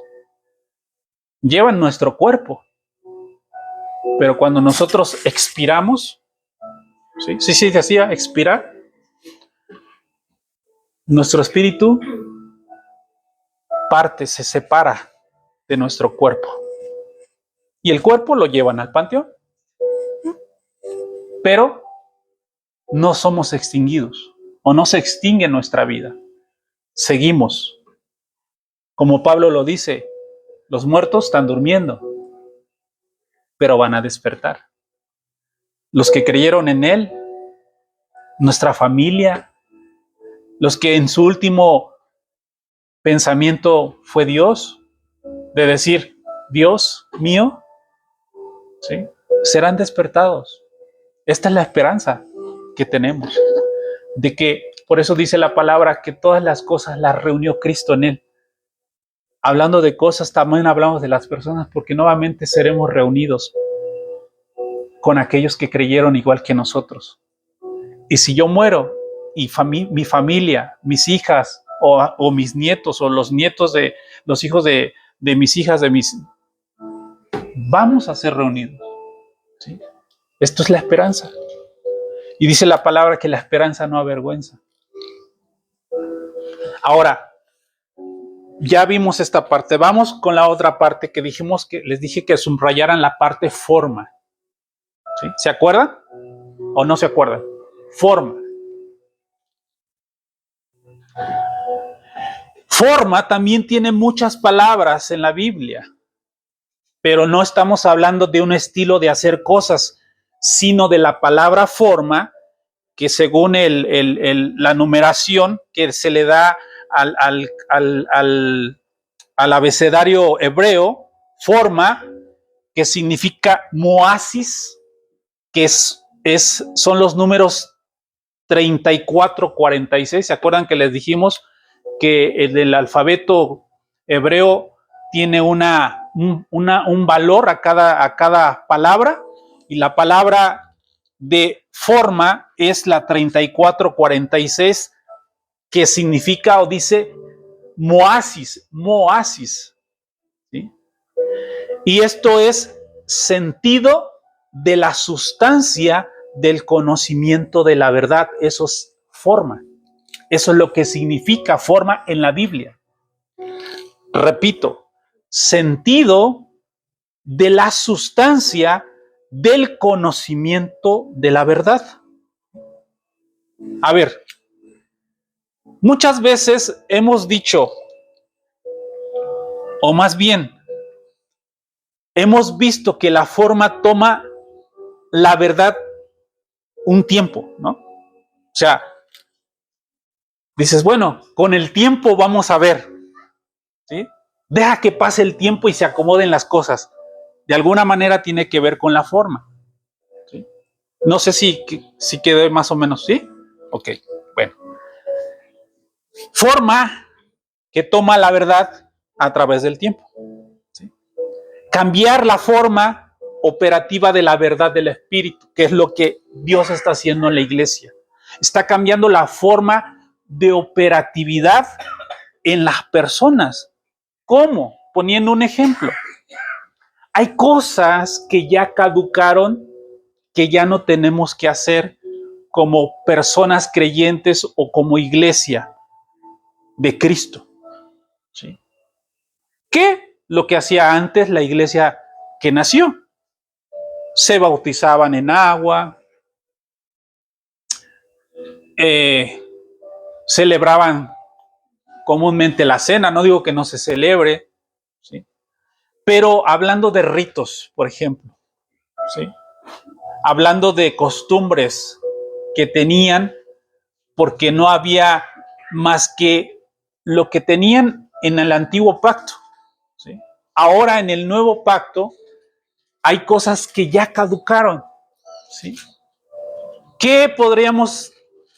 llevan nuestro cuerpo. Pero cuando nosotros expiramos, sí, se decía expirar, nuestro espíritu parte, se separa de nuestro cuerpo. Y el cuerpo lo llevan al panteón. Pero no somos extinguidos o no se extingue nuestra vida. Seguimos. Como Pablo lo dice, los muertos están durmiendo, pero van a despertar. Los que creyeron en Él, nuestra familia, los que en su último pensamiento fue Dios, de decir, Dios mío, ¿sí?, serán despertados. Esta es la esperanza que tenemos, de que, por eso dice la palabra, que todas las cosas las reunió Cristo en Él. Hablando de cosas, también hablamos de las personas, porque nuevamente seremos reunidos con aquellos que creyeron igual que nosotros. Y si yo muero, y mi familia, mis hijas, o mis nietos, o los nietos de los hijos de mis hijas, vamos a ser reunidos, ¿sí? Esto es la esperanza. Y dice la palabra que la esperanza no avergüenza. Ahora, ya vimos esta parte. Vamos con la otra parte que dijimos, que les dije que subrayaran la parte forma. ¿Sí? ¿Se acuerdan? ¿O no se acuerdan? Forma. Forma también tiene muchas palabras en la Biblia, pero no estamos hablando de un estilo de hacer cosas, sino de la palabra forma, que según la numeración que se le da al abecedario hebreo, forma, que significa moasis, que son los números 34, 46. ¿Se acuerdan que les dijimos que el alfabeto hebreo tiene un valor a cada palabra? Y la palabra de forma es la 3446, que significa o dice moasis, ¿sí? Y esto es sentido de la sustancia del conocimiento de la verdad. Eso es forma. Eso es lo que significa forma en la Biblia. Repito, sentido de la sustancia del conocimiento de la verdad. A ver, muchas veces hemos dicho, o más bien, hemos visto que la forma toma la verdad un tiempo, ¿no? O sea, dices, bueno, con el tiempo vamos a ver, ¿sí? Deja que pase el tiempo y se acomoden las cosas. De alguna manera tiene que ver con la forma, ¿sí? No sé si quedé más o menos, ¿sí? Ok, bueno. Forma que toma la verdad a través del tiempo, ¿sí? Cambiar la forma operativa de la verdad del Espíritu, que es lo que Dios está haciendo en la iglesia. Está cambiando la forma de operatividad en las personas. ¿Cómo? Poniendo un ejemplo. Hay cosas que ya caducaron, que ya no tenemos que hacer como personas creyentes o como iglesia de Cristo, ¿sí? ¿Qué? Lo que hacía antes la iglesia que nació. Se bautizaban en agua, celebraban comúnmente la cena, no digo que no se celebre, ¿sí? Pero hablando de ritos, por ejemplo, ¿sí? Hablando de costumbres que tenían, porque no había más que lo que tenían en el antiguo pacto, ¿sí? Ahora en el nuevo pacto hay cosas que ya caducaron, ¿sí? ¿Qué podríamos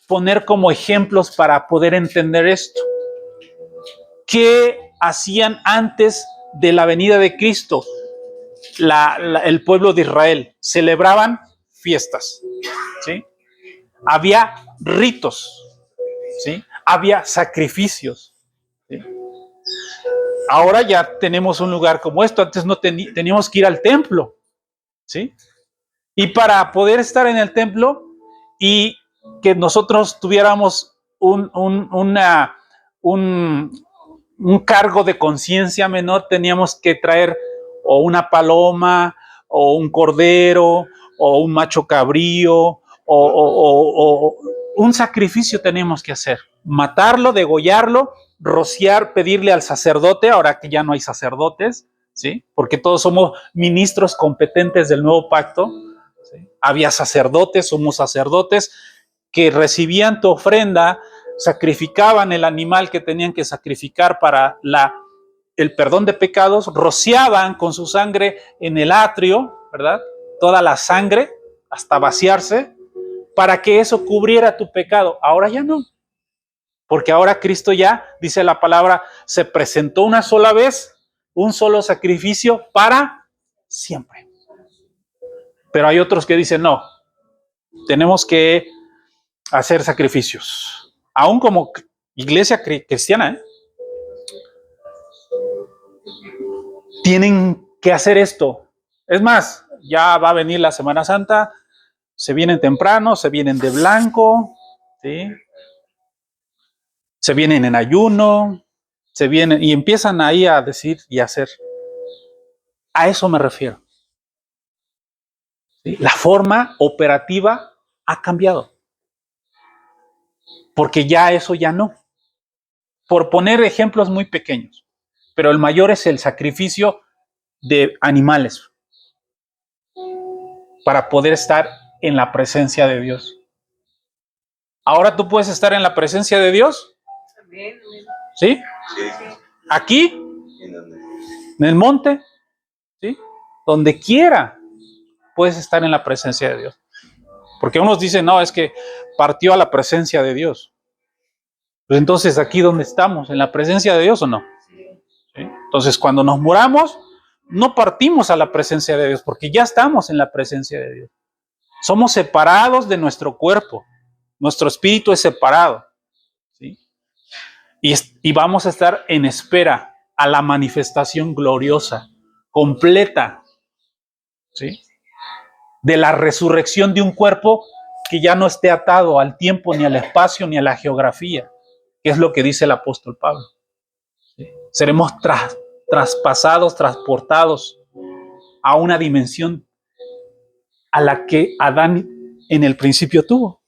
poner como ejemplos para poder entender esto? ¿Qué hacían antes de la venida de Cristo el pueblo de Israel? Celebraban fiestas, ¿sí? Había ritos, ¿sí? Había sacrificios, ¿sí? Ahora ya tenemos un lugar como esto. Antes no teníamos que ir al templo, ¿sí? Y para poder estar en el templo y que nosotros tuviéramos un cargo de conciencia menor, teníamos que traer o una paloma, o un cordero, o un macho cabrío, o un sacrificio teníamos que hacer. Matarlo, degollarlo, rociar, pedirle al sacerdote, ahora que ya no hay sacerdotes, ¿sí? Porque todos somos ministros competentes del nuevo pacto, ¿sí? Había sacerdotes, somos sacerdotes, que recibían tu ofrenda, sacrificaban el animal que tenían que sacrificar para el perdón de pecados, rociaban con su sangre en el atrio, ¿verdad? Toda la sangre hasta vaciarse, para que eso cubriera tu pecado. Ahora ya no, porque ahora Cristo ya, dice la palabra, se presentó una sola vez, un solo sacrificio para siempre. Pero hay otros que dicen, no, tenemos que hacer sacrificios, aún como iglesia cristiana, tienen que hacer esto. Es más, ya va a venir la Semana Santa, se vienen temprano, se vienen de blanco, ¿sí? Se vienen en ayuno, se vienen y empiezan ahí a decir y a hacer. A eso me refiero. ¿Sí? La forma operativa ha cambiado, porque ya eso ya no. Por poner ejemplos muy pequeños, pero el mayor es el sacrificio de animales para poder estar en la presencia de Dios. Ahora tú puedes estar en la presencia de Dios. ¿Sí? Aquí, en el monte, ¿sí? Donde quiera puedes estar en la presencia de Dios. Porque unos dicen, no, es que partió a la presencia de Dios. Pues entonces, ¿aquí dónde estamos? ¿En la presencia de Dios o no? ¿Sí? Entonces, cuando nos muramos, no partimos a la presencia de Dios, porque ya estamos en la presencia de Dios. Somos separados de nuestro cuerpo. Nuestro espíritu es separado. ¿Sí? Y vamos a estar en espera a la manifestación gloriosa, completa, ¿sí? De la resurrección de un cuerpo que ya no esté atado al tiempo, ni al espacio, ni a la geografía, que es lo que dice el apóstol Pablo. ¿Sí? Seremos traspasados, transportados a una dimensión a la que Adán en el principio tuvo.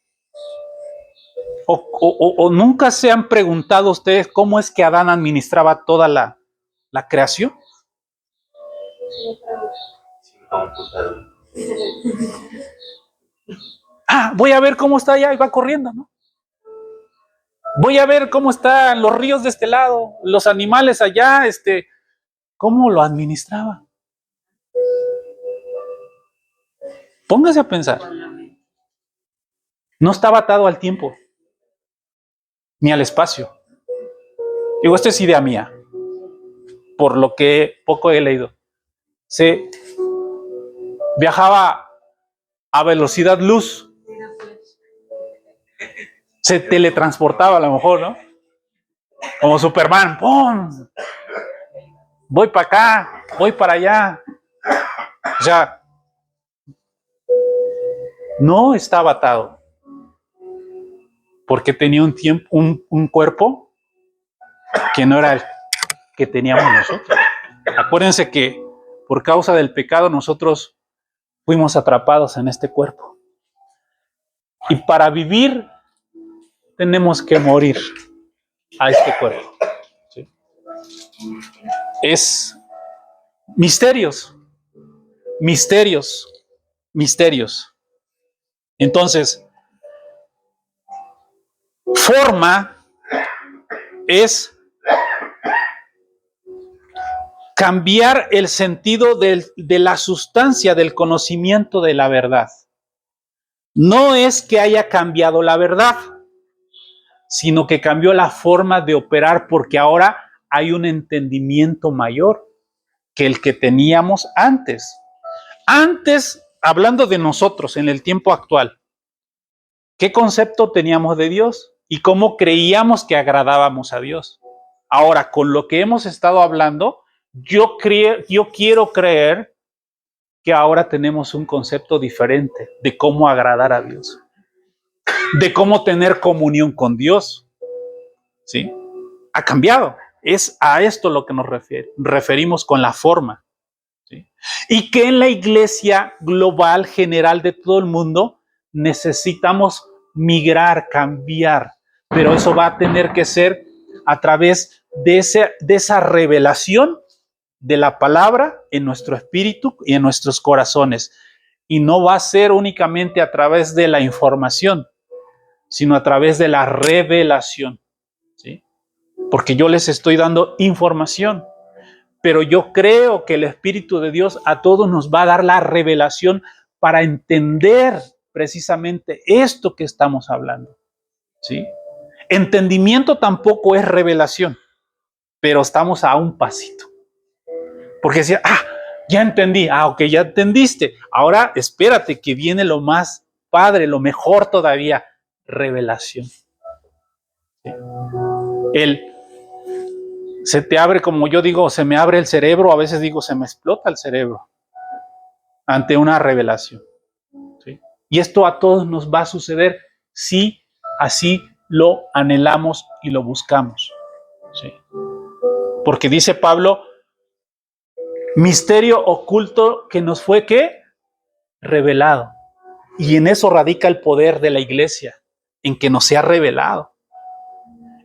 ¿O nunca se han preguntado ustedes cómo es que Adán administraba toda la creación? Voy a ver cómo está allá y va corriendo, ¿no? Voy a ver cómo están los ríos de este lado, los animales allá, ¿cómo lo administraba? Póngase a pensar. No estaba atado al tiempo, ni al espacio. Digo, esto es idea mía, por lo que poco he leído. Se viajaba a velocidad luz. Se teletransportaba a lo mejor, ¿no? Como Superman, ¡pum! Voy para acá, voy para allá. O sea, no estaba atado. Porque tenía un cuerpo que no era el que teníamos nosotros. Acuérdense que por causa del pecado nosotros fuimos atrapados en este cuerpo. Y para vivir tenemos que morir a este cuerpo. ¿Sí? Es misterios. Entonces, forma es cambiar el sentido de la sustancia del conocimiento de la verdad. No es que haya cambiado la verdad, sino que cambió la forma de operar porque ahora hay un entendimiento mayor que el que teníamos antes. Antes, hablando de nosotros en el tiempo actual, ¿qué concepto teníamos de Dios y cómo creíamos que agradábamos a Dios? Ahora, con lo que hemos estado hablando, yo quiero creer que ahora tenemos un concepto diferente de cómo agradar a Dios, de cómo tener comunión con Dios. ¿Sí? Ha cambiado. Es a esto lo que nos referimos con la forma. ¿Sí? Y que en la iglesia global, general de todo el mundo, necesitamos migrar, cambiar, pero eso va a tener que ser a través de esa revelación de la palabra en nuestro espíritu y en nuestros corazones. Y no va a ser únicamente a través de la información, sino a través de la revelación. ¿Sí? Porque yo les estoy dando información, pero yo creo que el Espíritu de Dios a todos nos va a dar la revelación para entender precisamente esto que estamos hablando. ¿Sí? Entendimiento tampoco es revelación, pero estamos a un pasito. Porque decía, ya entendí, ok, ya entendiste. Ahora espérate que viene lo más padre, lo mejor todavía, revelación. ¿Sí? Se te abre, como yo digo, se me abre el cerebro, a veces digo, se me explota el cerebro ante una revelación. ¿Sí? Y esto a todos nos va a suceder si así lo anhelamos y lo buscamos. ¿Sí? Porque dice Pablo, misterio oculto que nos fue, ¿qué? Revelado. Y en eso radica el poder de la iglesia, en que nos sea revelado.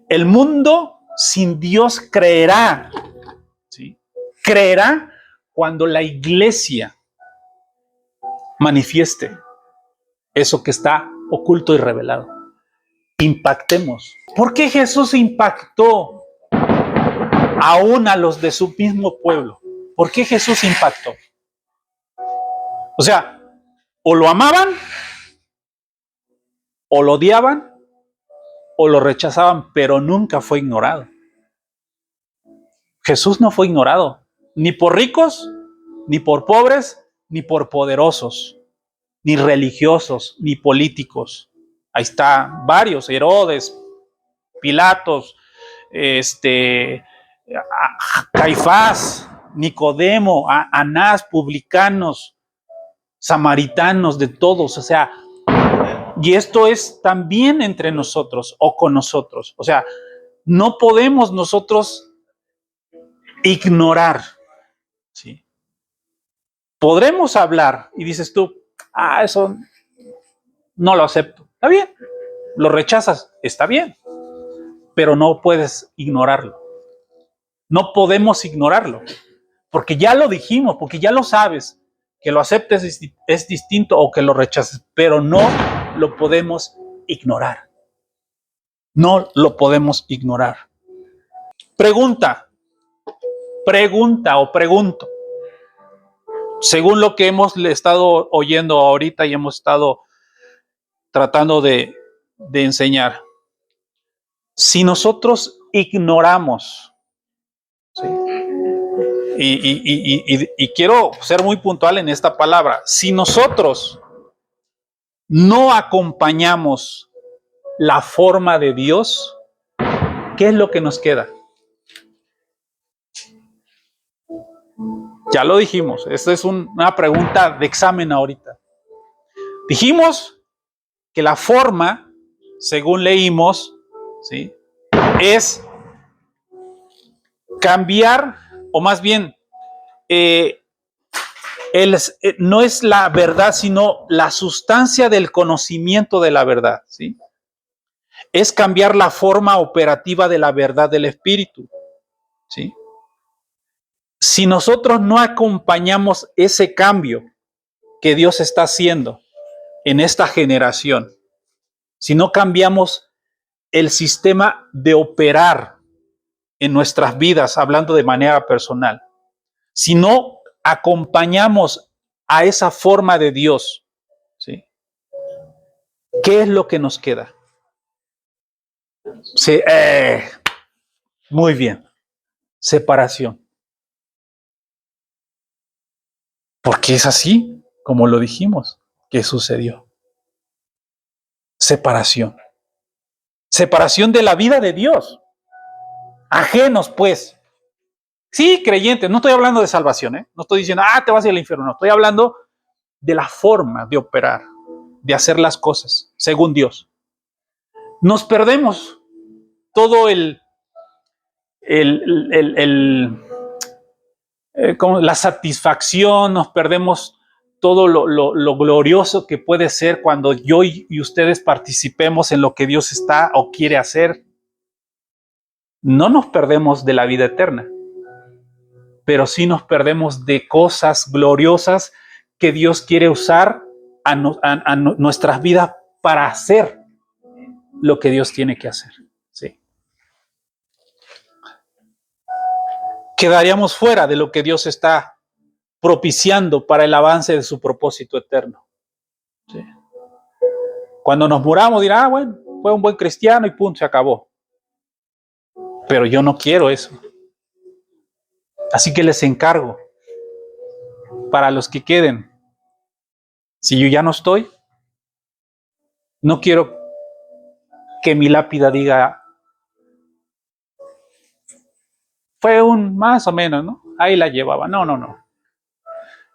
El mundo sin Dios creerá. ¿Sí? Creerá cuando la iglesia manifieste eso que está oculto y revelado. Impactemos. ¿Por qué Jesús impactó aún a los de su mismo pueblo? ¿Por qué Jesús impactó? O sea, o lo amaban, o lo odiaban, o lo rechazaban, pero nunca fue ignorado. Jesús no fue ignorado, ni por ricos, ni por pobres, ni por poderosos, ni religiosos, ni políticos. Ahí está, varios, Herodes, Pilatos, Caifás, Nicodemo, Anás, publicanos, samaritanos, de todos, o sea, y esto es también entre nosotros o con nosotros, o sea, no podemos nosotros ignorar, ¿sí? Podremos hablar y dices tú, eso no lo acepto, está bien, lo rechazas, está bien, pero no puedes ignorarlo, no podemos ignorarlo, porque ya lo dijimos, porque ya lo sabes, que lo aceptes es distinto o que lo rechaces, pero no lo podemos ignorar. No lo podemos ignorar. Pregunta o pregunto. Según lo que hemos estado oyendo ahorita y hemos estado tratando de enseñar, si nosotros ignoramos, ¿sí? Y quiero ser muy puntual en esta palabra, si nosotros no acompañamos la forma de Dios, ¿qué es lo que nos queda? Ya lo dijimos, esta es una pregunta de examen ahorita. Dijimos que la forma, según leímos, ¿sí?, es cambiar, o más bien, no es la verdad, sino la sustancia del conocimiento de la verdad, ¿sí? Es cambiar la forma operativa de la verdad del Espíritu, ¿sí? Si nosotros no acompañamos ese cambio que Dios está haciendo en esta generación, si no cambiamos el sistema de operar en nuestras vidas, hablando de manera personal, si no acompañamos a esa forma de Dios, ¿sí?, ¿qué es lo que nos queda? Sí, muy bien, separación. Porque es así, como lo dijimos, que sucedió. Separación. Separación de la vida de Dios. ajenos pues. Sí, creyentes, no estoy hablando de salvación, ¿eh? No estoy diciendo, te vas a ir al infierno, no, estoy hablando de la forma de operar, de hacer las cosas según Dios. Nos perdemos todo la satisfacción, nos perdemos todo lo glorioso que puede ser cuando yo y ustedes participemos en lo que Dios está o quiere hacer. No nos perdemos de la vida eterna, pero sí nos perdemos de cosas gloriosas que Dios quiere usar a nuestras vidas para hacer lo que Dios tiene que hacer. ¿Sí? Quedaríamos fuera de lo que Dios está propiciando para el avance de su propósito eterno. ¿Sí? Cuando nos muramos dirán, bueno, fue un buen cristiano y punto, se acabó. Pero yo no quiero eso. Así que les encargo, para los que queden, si yo ya no estoy, no quiero que mi lápida diga, fue un más o menos, ¿no? Ahí la llevaba. No, no, no.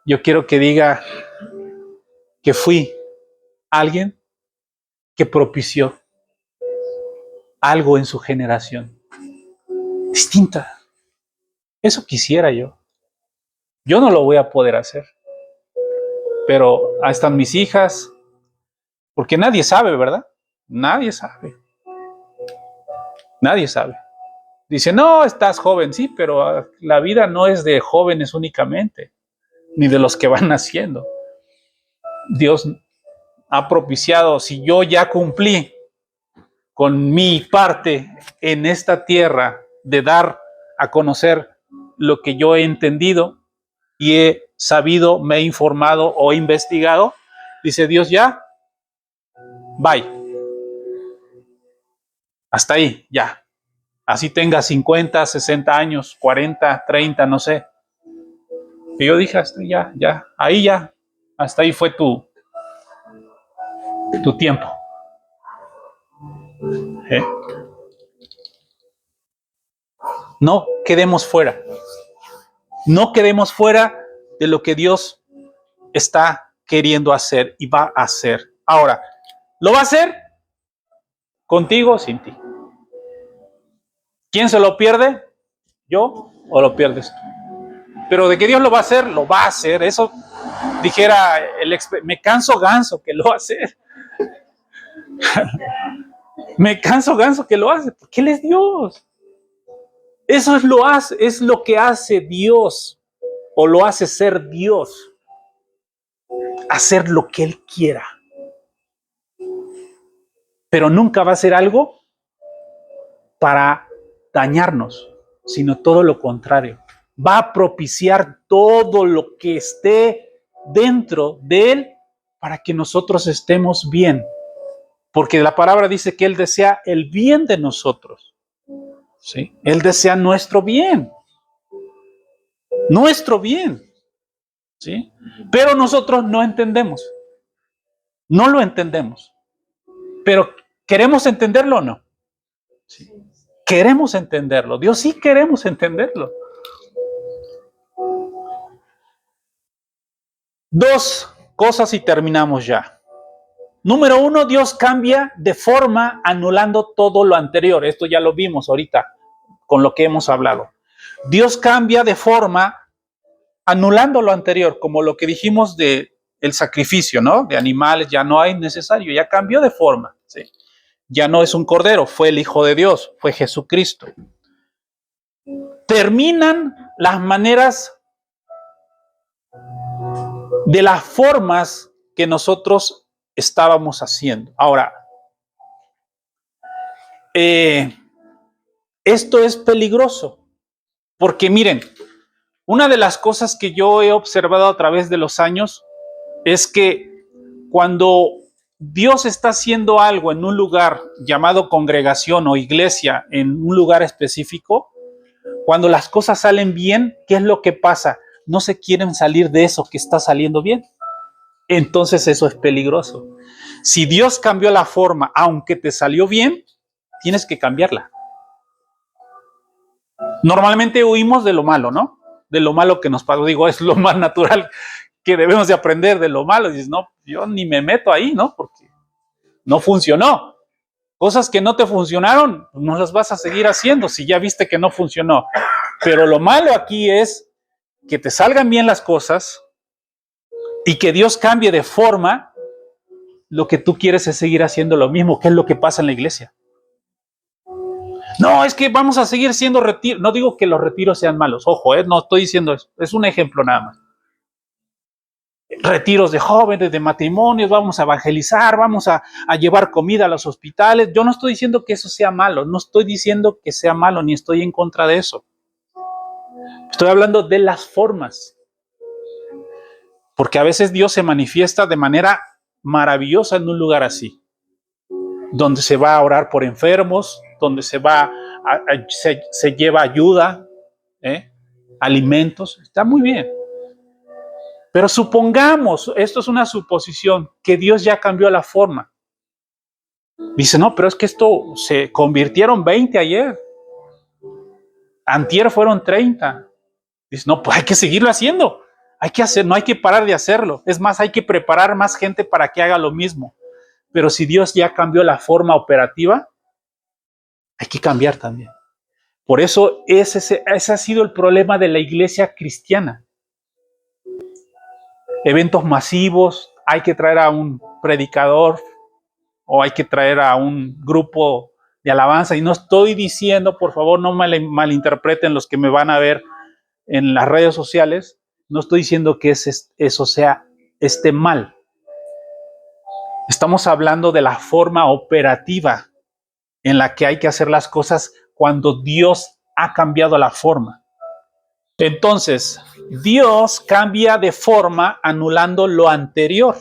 Yo quiero que diga que fui alguien que propició algo en su generación distinta. Eso quisiera yo. Yo no lo voy a poder hacer. Pero ahí están mis hijas, porque nadie sabe, ¿verdad? Nadie sabe. Nadie sabe. Dice, no, estás joven, sí, pero la vida no es de jóvenes únicamente, ni de los que van naciendo. Dios ha propiciado, si yo ya cumplí con mi parte en esta tierra de dar a conocer lo que yo he entendido y he sabido, me he informado o he investigado, dice Dios, ya, bye. Hasta ahí, ya. Así tenga 50, 60 años, 40, 30, no sé. Y yo dije, hasta ya, ahí ya, hasta ahí fue tu tiempo. ¿Eh? No quedemos fuera. No quedemos fuera de lo que Dios está queriendo hacer y va a hacer. Ahora, ¿lo va a hacer? ¿Contigo o sin ti? ¿Quién se lo pierde? ¿Yo o lo pierdes tú? Pero de que Dios lo va a hacer, lo va a hacer. Eso dijera me canso ganso que lo va a hacer. Me canso ganso que lo hace, porque Él es Dios. Eso es lo que hace Dios, o lo hace ser Dios. Hacer lo que Él quiera. Pero nunca va a ser algo para dañarnos, sino todo lo contrario. Va a propiciar todo lo que esté dentro de Él para que nosotros estemos bien. Porque la palabra dice que Él desea el bien de nosotros. ¿Sí? Él desea nuestro bien. Nuestro bien. ¿Sí? Pero nosotros no entendemos. No lo entendemos. Pero ¿queremos entenderlo o no? ¿Sí? Queremos entenderlo. Dios sí queremos entenderlo. Dos cosas y terminamos ya. Número uno, Dios cambia de forma anulando todo lo anterior. Esto ya lo vimos ahorita con lo que hemos hablado. Dios cambia de forma anulando lo anterior, como lo que dijimos de el sacrificio, ¿no? De animales ya no hay necesario, ya cambió de forma, ¿sí? Ya no es un cordero, fue el Hijo de Dios, fue Jesucristo. Terminan las maneras de las formas que nosotros estábamos haciendo. Ahora, esto es peligroso, porque miren, una de las cosas que yo he observado a través de los años es que cuando Dios está haciendo algo en un lugar llamado congregación o iglesia, en un lugar específico, cuando las cosas salen bien, ¿qué es lo que pasa? No se quieren salir de eso que está saliendo bien. Entonces eso es peligroso. Si Dios cambió la forma, aunque te salió bien, tienes que cambiarla. Normalmente huimos de lo malo, ¿no? De lo malo que nos pasó. Digo, es lo más natural que debemos de aprender de lo malo. Y dices, no, yo ni me meto ahí, ¿no? Porque no funcionó. Cosas que no te funcionaron, no las vas a seguir haciendo si ya viste que no funcionó. Pero lo malo aquí es que te salgan bien las cosas y que Dios cambie de forma. Lo que tú quieres es seguir haciendo lo mismo, que es lo que pasa en la iglesia. No, es que vamos a seguir siendo retiros. No digo que los retiros sean malos, ojo, no estoy diciendo eso, es un ejemplo nada más. Retiros de jóvenes, de matrimonios, vamos a evangelizar, vamos a llevar comida a los hospitales. Yo no estoy diciendo que eso sea malo, no estoy diciendo que sea malo, ni estoy en contra de eso. Estoy hablando de las formas. Porque a veces Dios se manifiesta de manera maravillosa en un lugar así, donde se va a orar por enfermos, donde se lleva ayuda, alimentos. Está muy bien. Pero supongamos, esto es una suposición, que Dios ya cambió la forma. Dice, no, pero es que esto se convirtieron 20 ayer. Antier fueron 30. Dice, no, pues hay que seguirlo haciendo. Hay que hacer, no hay que parar de hacerlo. Es más, hay que preparar más gente para que haga lo mismo. Pero si Dios ya cambió la forma operativa, hay que cambiar también. Por eso ese ha sido el problema de la iglesia cristiana. Eventos masivos, hay que traer a un predicador o hay que traer a un grupo de alabanza. Y no estoy diciendo, por favor, no malinterpreten los que me van a ver en las redes sociales, no estoy diciendo que eso esté mal. Estamos hablando de la forma operativa en la que hay que hacer las cosas cuando Dios ha cambiado la forma. Entonces, Dios cambia de forma anulando lo anterior.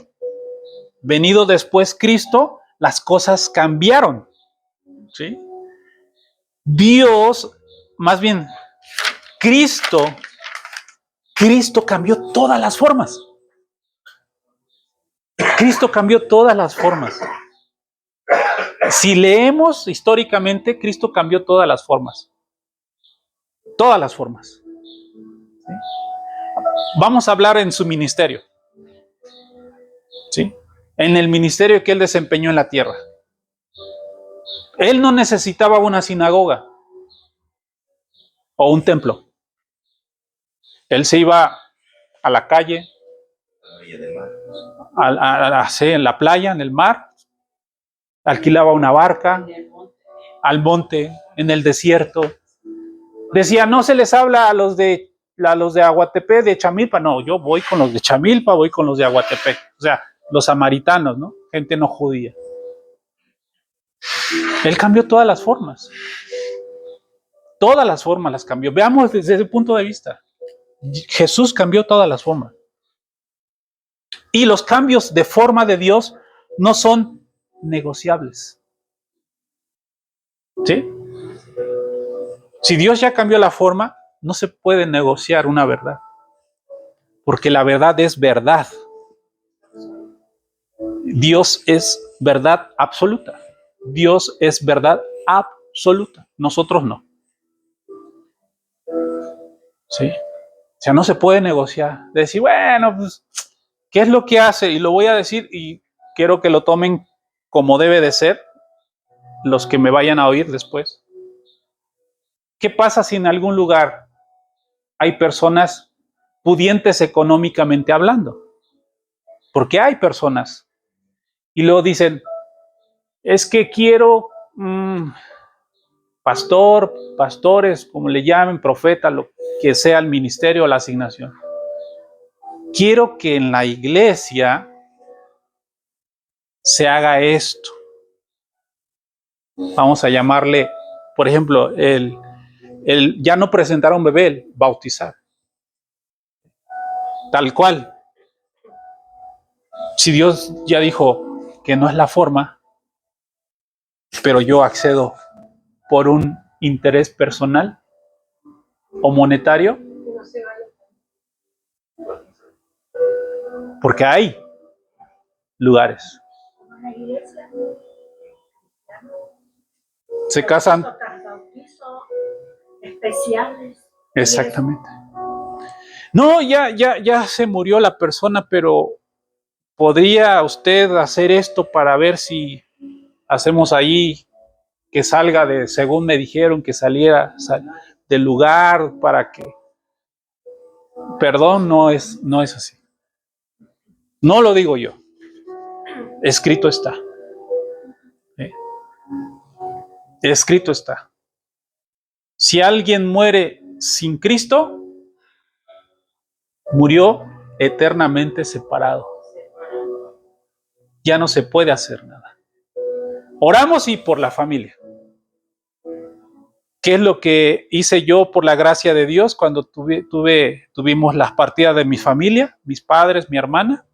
Venido después Cristo, las cosas cambiaron. ¿Sí? Dios, más bien, Cristo cambió todas las formas. Cristo cambió todas las formas. Si leemos históricamente, Cristo cambió todas las formas. Todas las formas. ¿Sí? Vamos a hablar en su ministerio. ¿Sí? En el ministerio que él desempeñó en la tierra. Él no necesitaba una sinagoga o un templo. Él se iba a la calle, en la playa, en el mar, alquilaba una barca, al monte, en el desierto. Decía, no se les habla a los de Aguatepec, de Chamilpa. No, yo voy con los de Chamilpa, voy con los de Aguatepec. O sea, los samaritanos, ¿no? Gente no judía. Él cambió todas las formas. Todas las formas las cambió. Veamos desde ese punto de vista. Jesús cambió todas las formas. Y los cambios de forma de Dios no son negociables. ¿Sí? Si Dios ya cambió la forma, no se puede negociar una verdad. Porque la verdad es verdad. Dios es verdad absoluta. Dios es verdad absoluta. Nosotros no. ¿Sí? O sea, no se puede negociar. Decir, bueno, pues, ¿qué es lo que hace? Y lo voy a decir y quiero que lo tomen como debe de ser los que me vayan a oír después. ¿Qué pasa si en algún lugar hay personas pudientes económicamente hablando? Porque hay personas. Y luego dicen, es que quiero pastores, como le llamen, profeta, lo que sea el ministerio o la asignación. Quiero que en la iglesia se haga esto. Vamos a llamarle, por ejemplo, el ya no presentar a un bebé, el bautizar. Tal cual. Si Dios ya dijo que no es la forma, pero yo accedo por un interés personal o monetario, porque hay lugares. Se casan. especiales. Exactamente. No, ya se murió la persona, pero ¿podría usted hacer esto para ver si hacemos ahí que salga de, según me dijeron, que saliera del lugar para que... Perdón, no es así. No lo digo yo. Escrito está. ¿Eh? Escrito está. Si alguien muere sin Cristo, murió eternamente separado. Ya no se puede hacer nada. Oramos y por la familia. ¿Qué es lo que hice yo por la gracia de Dios cuando tuvimos las partidas de mi familia, mis padres, mi hermana?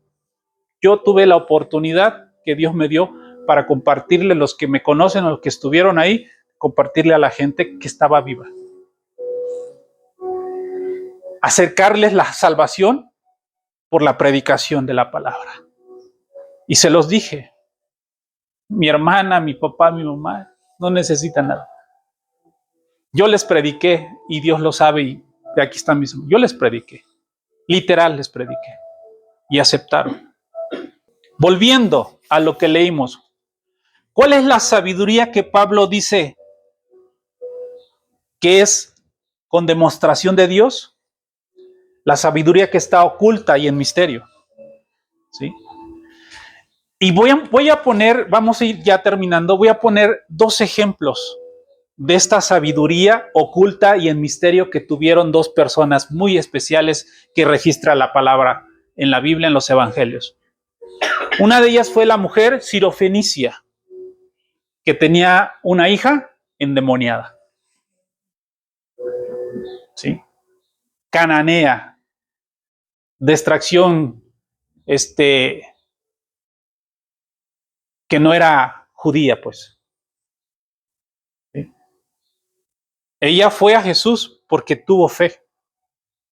Yo tuve la oportunidad que Dios me dio para compartirle, los que me conocen o los que estuvieron ahí, compartirle a la gente que estaba viva. Acercarles la salvación por la predicación de la palabra. Y se los dije, mi hermana, mi papá, mi mamá, no necesitan nada. Yo les prediqué, y Dios lo sabe, y aquí están mis... Yo les prediqué, literal les prediqué, y aceptaron. Volviendo a lo que leímos, ¿cuál es la sabiduría que Pablo dice que es con demostración de Dios? La sabiduría que está oculta y en misterio. ¿Sí? Y voy a poner, vamos a ir ya terminando, voy a poner 2 ejemplos de esta sabiduría oculta y en misterio que tuvieron 2 personas muy especiales que registra la palabra en la Biblia, en los evangelios. Una de ellas fue la mujer sirofenicia, que tenía una hija endemoniada. ¿Sí? Cananea, de extracción, que no era judía, pues. ¿Sí? Ella fue a Jesús porque tuvo fe.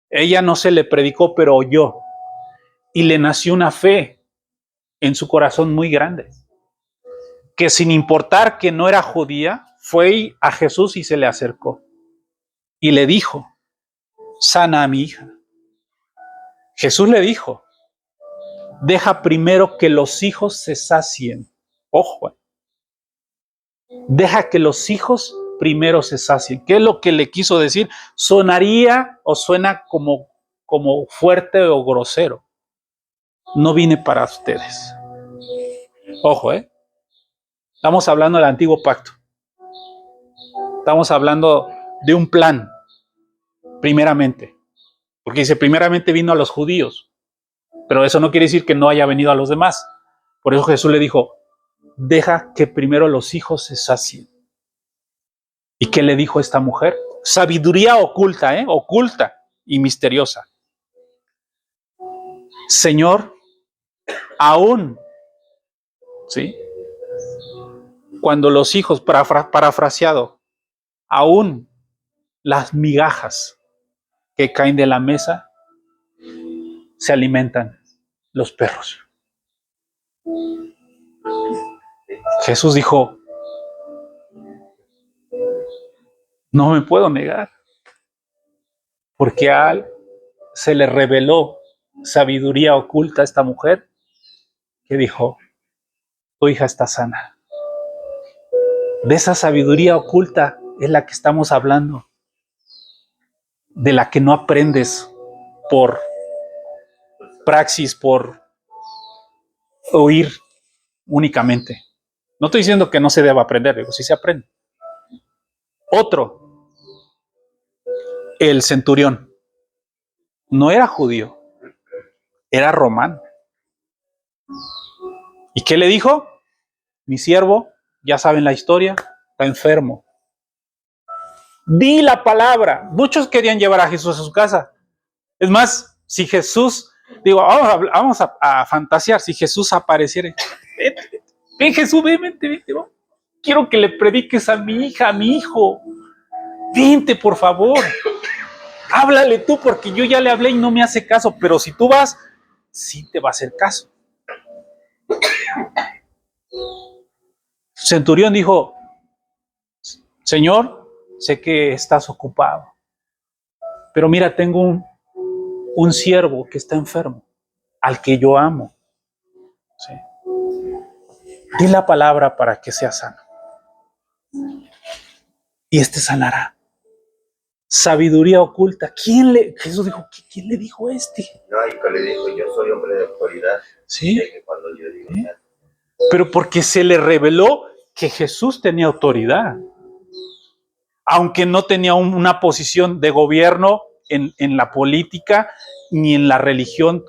Ella no se le predicó, pero oyó. Y le nació una fe en su corazón muy grande. Que sin importar que no era judía, fue a Jesús y se le acercó. Y le dijo, sana a mi hija. Jesús le dijo, deja primero que los hijos se sacien. Ojo, deja que los hijos primero se sacien. ¿Qué es lo que le quiso decir? Sonaría o suena como fuerte o grosero. No vine para ustedes. Ojo, estamos hablando del antiguo pacto. Estamos hablando de un plan, primeramente. Porque dice, primeramente vino a los judíos. Pero eso no quiere decir que no haya venido a los demás. Por eso Jesús le dijo, deja que primero los hijos se sacien. ¿Y qué le dijo esta mujer? Sabiduría oculta, oculta y misteriosa. Señor, aún, ¿sí? Cuando los hijos, parafraseado, aún las migajas que caen de la mesa, se alimentan los perros. Jesús dijo, no me puedo negar, porque a él se le reveló sabiduría oculta a esta mujer, que dijo, tu hija está sana. De esa sabiduría oculta es la que estamos hablando, de la que no aprendes por praxis, por oír únicamente. No estoy diciendo que no se deba aprender, digo, sí se aprende. Otro, el centurión, no era judío, era romano. ¿Y qué le dijo? Mi siervo, ya saben la historia, está enfermo. Di la palabra. Muchos querían llevar a Jesús a su casa. Es más, si Jesús, digo, vamos a fantasear, si Jesús apareciera, ven Jesús, vente, quiero que le prediques a mi hija, a mi hijo, vente por favor, háblale tú porque yo ya le hablé y no me hace caso, pero si tú vas, sí te va a hacer caso. Centurión dijo, Señor, sé que estás ocupado, Pero mira, tengo un siervo que está enfermo, al que yo amo. ¿Sí? Di la palabra para que sea sano. Y este sanará. Sabiduría oculta. Jesús dijo, ¿quién le dijo a este? No, y que le dijo, yo soy hombre de autoridad. Sí. Que cuando yo digo, ¿Sí? Pero porque se le reveló que Jesús tenía autoridad. Aunque no tenía una posición de gobierno en la política ni en la religión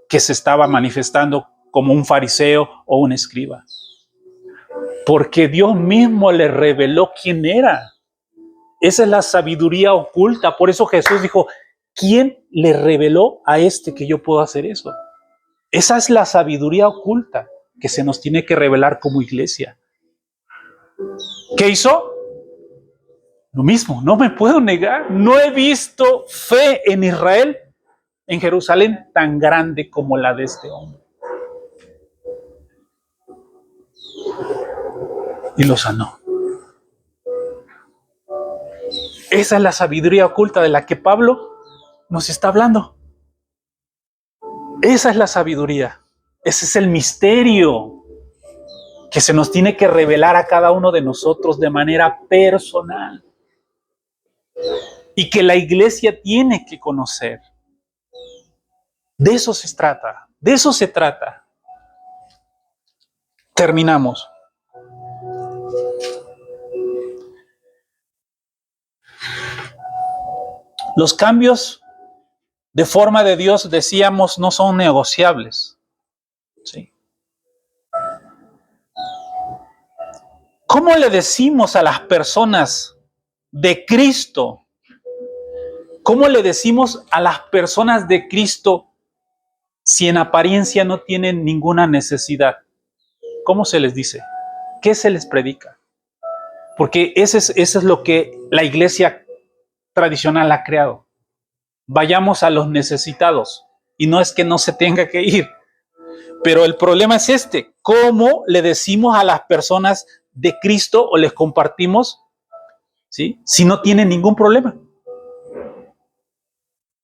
que se estaba manifestando como un fariseo o un escriba. Porque Dios mismo le reveló quién era. Esa es la sabiduría oculta. Por eso Jesús dijo, ¿quién le reveló a este que yo puedo hacer eso? Esa es la sabiduría oculta que se nos tiene que revelar como iglesia. ¿Qué hizo? Lo mismo, no me puedo negar. No he visto fe en Israel, en Jerusalén, tan grande como la de este hombre. Y lo sanó. Esa es la sabiduría oculta de la que Pablo nos está hablando. Esa es la sabiduría. Ese es el misterio que se nos tiene que revelar a cada uno de nosotros de manera personal. Y que la iglesia tiene que conocer. De eso se trata. De eso se trata. Terminamos. Los cambios de forma de Dios, decíamos, no son negociables. ¿Sí? ¿Cómo le decimos a las personas de Cristo? ¿Cómo le decimos a las personas de Cristo si en apariencia no tienen ninguna necesidad? ¿Cómo se les dice? ¿Qué se les predica? Porque eso es lo que la iglesia tradicional ha creado. Vayamos a los necesitados. Y no es que no se tenga que ir. Pero el problema es este. ¿Cómo le decimos a las personas de Cristo o les compartimos, ¿sí?, si no tienen ningún problema?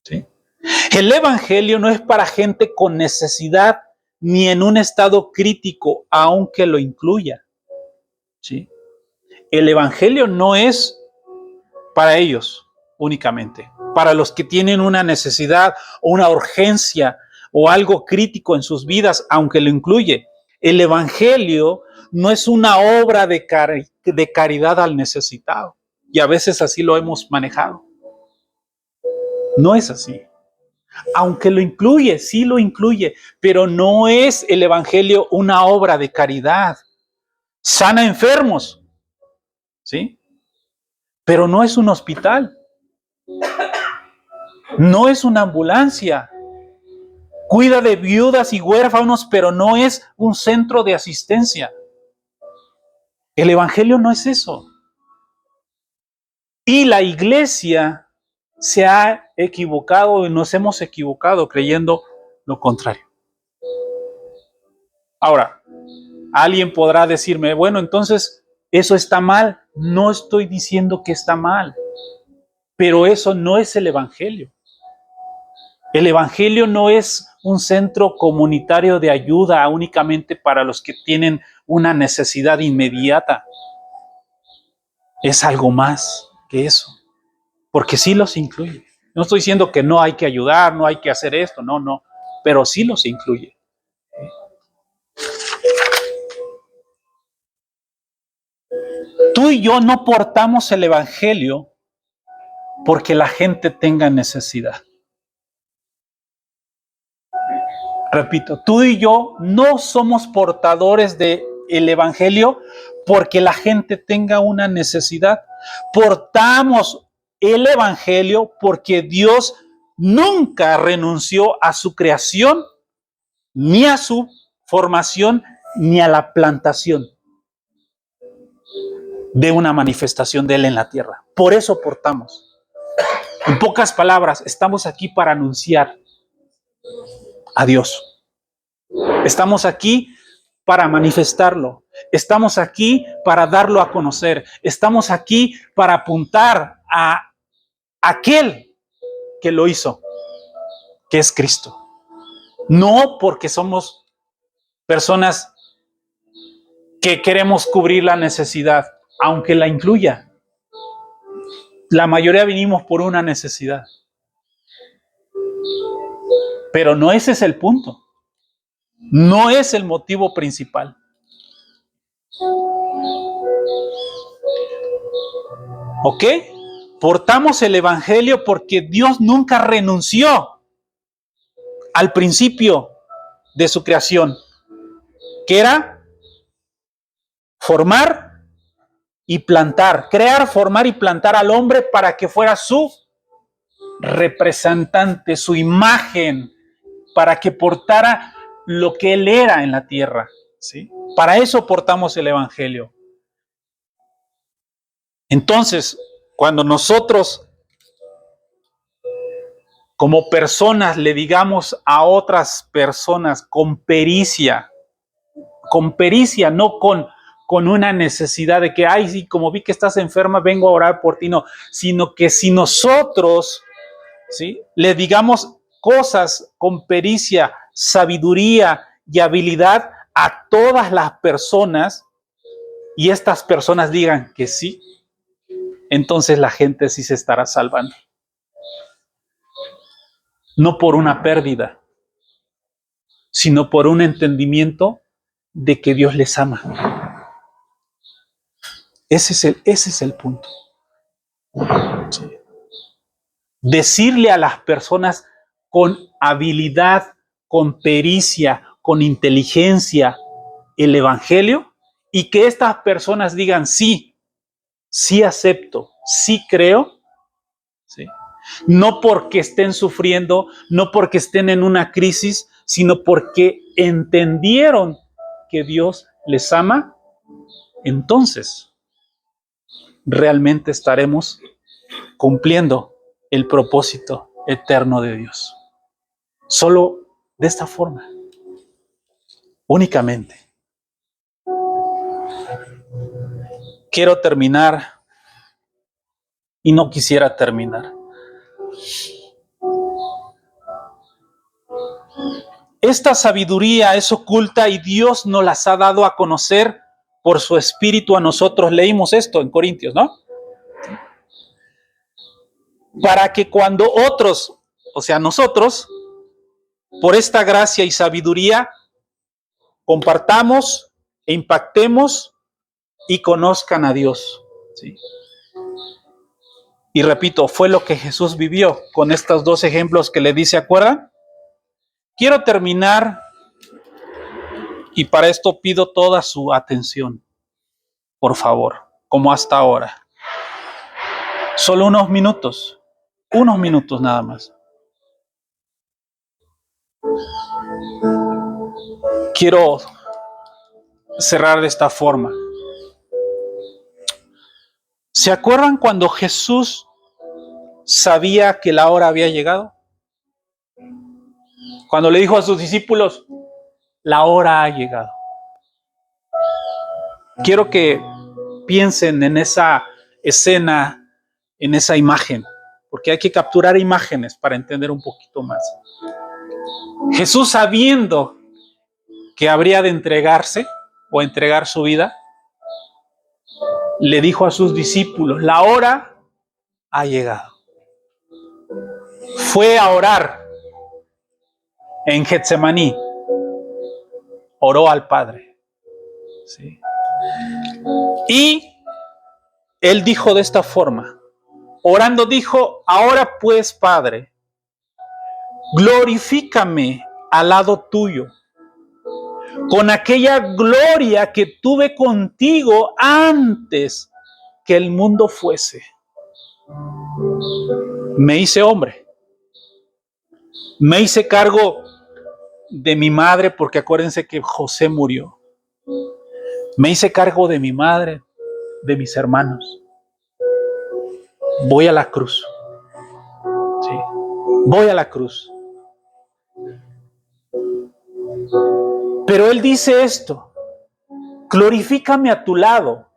¿Sí? El evangelio no es para gente con necesidad ni en un estado crítico, aunque lo incluya. ¿Sí? El evangelio no es para ellos únicamente, para los que tienen una necesidad o una urgencia o algo crítico en sus vidas, aunque lo incluye. El evangelio no es una obra de caridad al necesitado, y a veces así lo hemos manejado. No es así. Aunque lo incluye, sí lo incluye, pero no es el evangelio una obra de caridad. Sana enfermos, ¿sí? Pero no es un hospital. No es una ambulancia. Cuida de viudas y huérfanos, pero no es un centro de asistencia. El evangelio no es eso. Y la iglesia se ha equivocado y nos hemos equivocado creyendo lo contrario. Ahora, alguien podrá decirme, bueno, entonces eso está mal. No estoy diciendo que está mal, pero eso no es el evangelio. El evangelio no es un centro comunitario de ayuda únicamente para los que tienen una necesidad inmediata. Es algo más que eso, porque sí los incluye. No estoy diciendo que no hay que ayudar, no hay que hacer esto, no, pero sí los incluye. Tú y yo no portamos el evangelio porque la gente tenga necesidad. Repito, tú y yo no somos portadores del evangelio porque la gente tenga una necesidad. Portamos el evangelio porque Dios nunca renunció a su creación, ni a su formación, ni a la plantación de una manifestación de Él en la tierra. Por eso portamos. En pocas palabras, estamos aquí para anunciar a Dios. Estamos aquí para manifestarlo. Estamos aquí para darlo a conocer. Estamos aquí para apuntar a aquel que lo hizo, que es Cristo. No porque somos personas que queremos cubrir la necesidad, aunque la incluya. La mayoría vinimos por una necesidad. Pero no ese es el punto. No es el motivo principal. ¿Ok? Portamos el evangelio porque Dios nunca renunció al principio de su creación, que era formar y plantar, crear, formar y plantar al hombre para que fuera su representante, su imagen, para que portara lo que él era en la tierra, ¿sí? Para eso portamos el evangelio. Entonces, cuando nosotros como personas le digamos a otras personas con pericia, no con una necesidad de que, ay, sí, como vi que estás enferma, vengo a orar por ti, no, sino que si nosotros, ¿sí?, le digamos cosas con pericia, sabiduría y habilidad a todas las personas, y estas personas digan que sí, entonces la gente sí se estará salvando. No por una pérdida, sino por un entendimiento de que Dios les ama. Ese es el punto. Sí. Decirle a las personas con habilidad, con pericia, con inteligencia el evangelio, y que estas personas digan sí, sí acepto, sí creo, ¿sí? No porque estén sufriendo, no porque estén en una crisis, sino porque entendieron que Dios les ama. Entonces realmente estaremos cumpliendo el propósito eterno de Dios. Solo de esta forma, únicamente. Quiero terminar y no quisiera terminar. Esta sabiduría es oculta y Dios nos las ha dado a conocer por su Espíritu a nosotros. Leímos esto en Corintios, ¿no? Para que cuando otros, o sea, nosotros, por esta gracia y sabiduría, compartamos e impactemos y conozcan a Dios. ¿Sí? Y repito, fue lo que Jesús vivió con estos dos ejemplos que le di, ¿se acuerdan? Quiero terminar y para esto pido toda su atención, por favor, como hasta ahora. Solo unos minutos nada más. Quiero cerrar de esta forma. ¿Se acuerdan cuando Jesús sabía que la hora había llegado? Cuando le dijo a sus discípulos, la hora ha llegado. Quiero que piensen en esa escena, en esa imagen, porque hay que capturar imágenes para entender un poquito más. Jesús, sabiendo que habría de entregarse o entregar su vida, le dijo a sus discípulos, la hora ha llegado. Fue a orar en Getsemaní, oró al Padre. ¿Sí? Y él dijo de esta forma, orando dijo, ahora pues, Padre, glorifícame al lado tuyo, con aquella gloria que tuve contigo antes que el mundo fuese. Me hice hombre, me hice cargo de mi madre, porque acuérdense que José murió. Me hice cargo de mi madre, de mis hermanos. Voy a la cruz. Sí, voy a la cruz. Pero él dice esto, glorifícame a tu lado,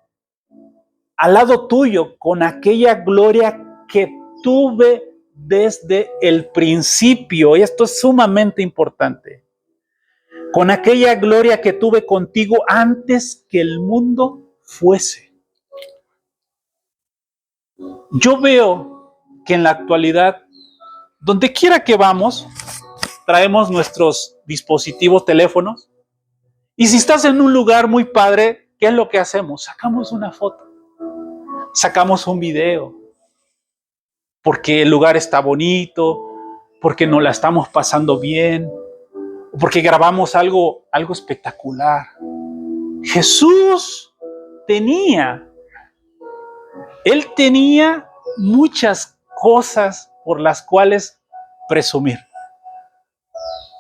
al lado tuyo, con aquella gloria que tuve desde el principio, y esto es sumamente importante, con aquella gloria que tuve contigo antes que el mundo fuese. Yo veo que en la actualidad, donde quiera que vamos, traemos nuestros dispositivos, teléfonos, y si estás en un lugar muy padre, ¿qué es lo que hacemos? Sacamos una foto, sacamos un video, porque el lugar está bonito, porque nos la estamos pasando bien, porque grabamos algo espectacular. Jesús él tenía muchas cosas por las cuales presumir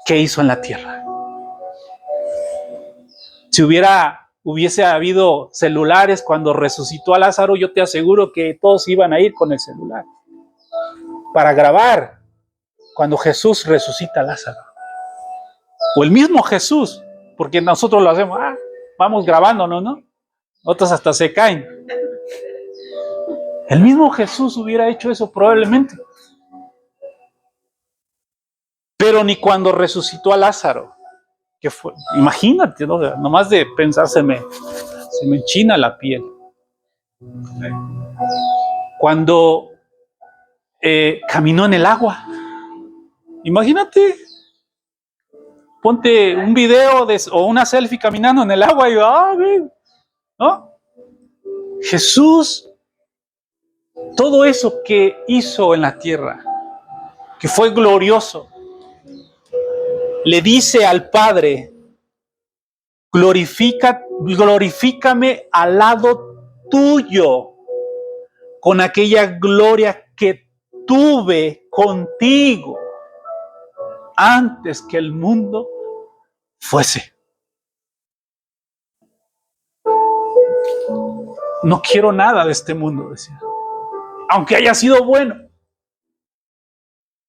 que hizo en la tierra. Si hubiese habido celulares cuando resucitó a Lázaro, yo te aseguro que todos iban a ir con el celular para grabar cuando Jesús resucita a Lázaro. O el mismo Jesús, porque nosotros lo hacemos, vamos grabándonos, ¿no? Otros hasta se caen. El mismo Jesús hubiera hecho eso probablemente. Pero ni cuando resucitó a Lázaro, que fue, imagínate, ¿no? Nomás de pensar se me enchina la piel. Cuando caminó en el agua, imagínate, ponte un video o una selfie caminando en el agua y ¿no? Jesús, todo eso que hizo en la tierra, que fue glorioso, le dice al Padre, glorifícame al lado tuyo, con aquella gloria que tuve contigo antes que el mundo fuese. No quiero nada de este mundo, decía. Aunque haya sido bueno,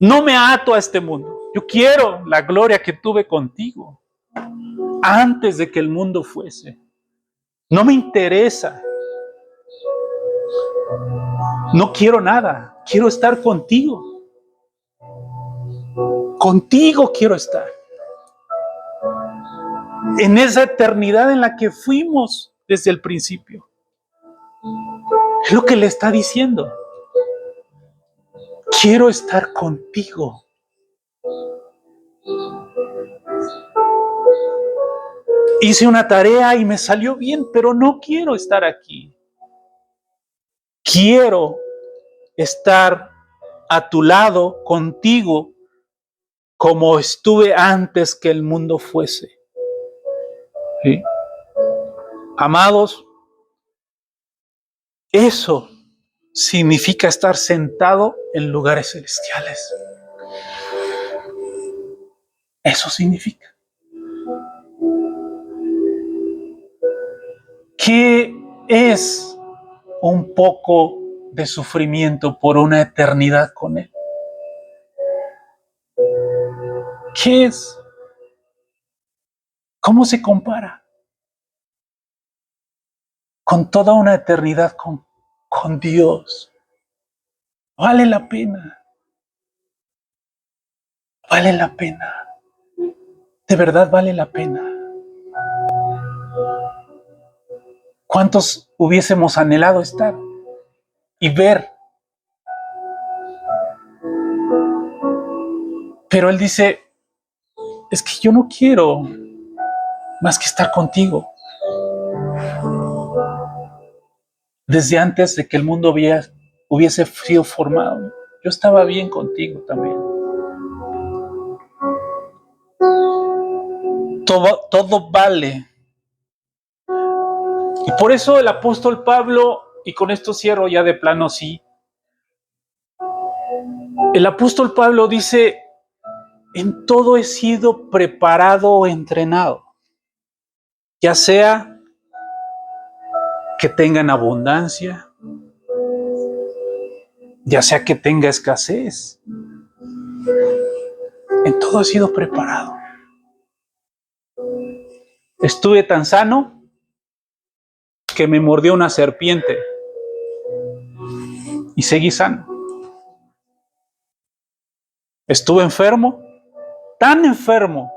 no me ato a este mundo. Yo quiero la gloria que tuve contigo antes de que el mundo fuese. No me interesa. No quiero nada. Quiero estar contigo. Contigo quiero estar. En esa eternidad en la que fuimos desde el principio. Es lo que le está diciendo. Quiero estar contigo. Hice una tarea y me salió bien, pero no quiero estar aquí. Quiero estar a tu lado, contigo, como estuve antes que el mundo fuese. ¿Sí? Amados, eso significa estar sentado en lugares celestiales. Eso significa. ¿Qué es un poco de sufrimiento por una eternidad con Él? ¿Qué es? ¿Cómo se compara con toda una eternidad con Dios? Vale la pena. Vale la pena. De verdad vale la pena. ¿Cuántos hubiésemos anhelado estar y ver? Pero Él dice, es que yo no quiero más que estar contigo. Desde antes de que el mundo hubiese sido formado, yo estaba bien contigo también. Todo vale. Y por eso el apóstol Pablo, y con esto cierro ya de plano sí, el apóstol Pablo dice, en todo he sido preparado o entrenado, ya sea que tenga en abundancia, ya sea que tenga escasez, en todo he sido preparado. Estuve tan sano que me mordió una serpiente y seguí sano. Estuve enfermo, tan enfermo,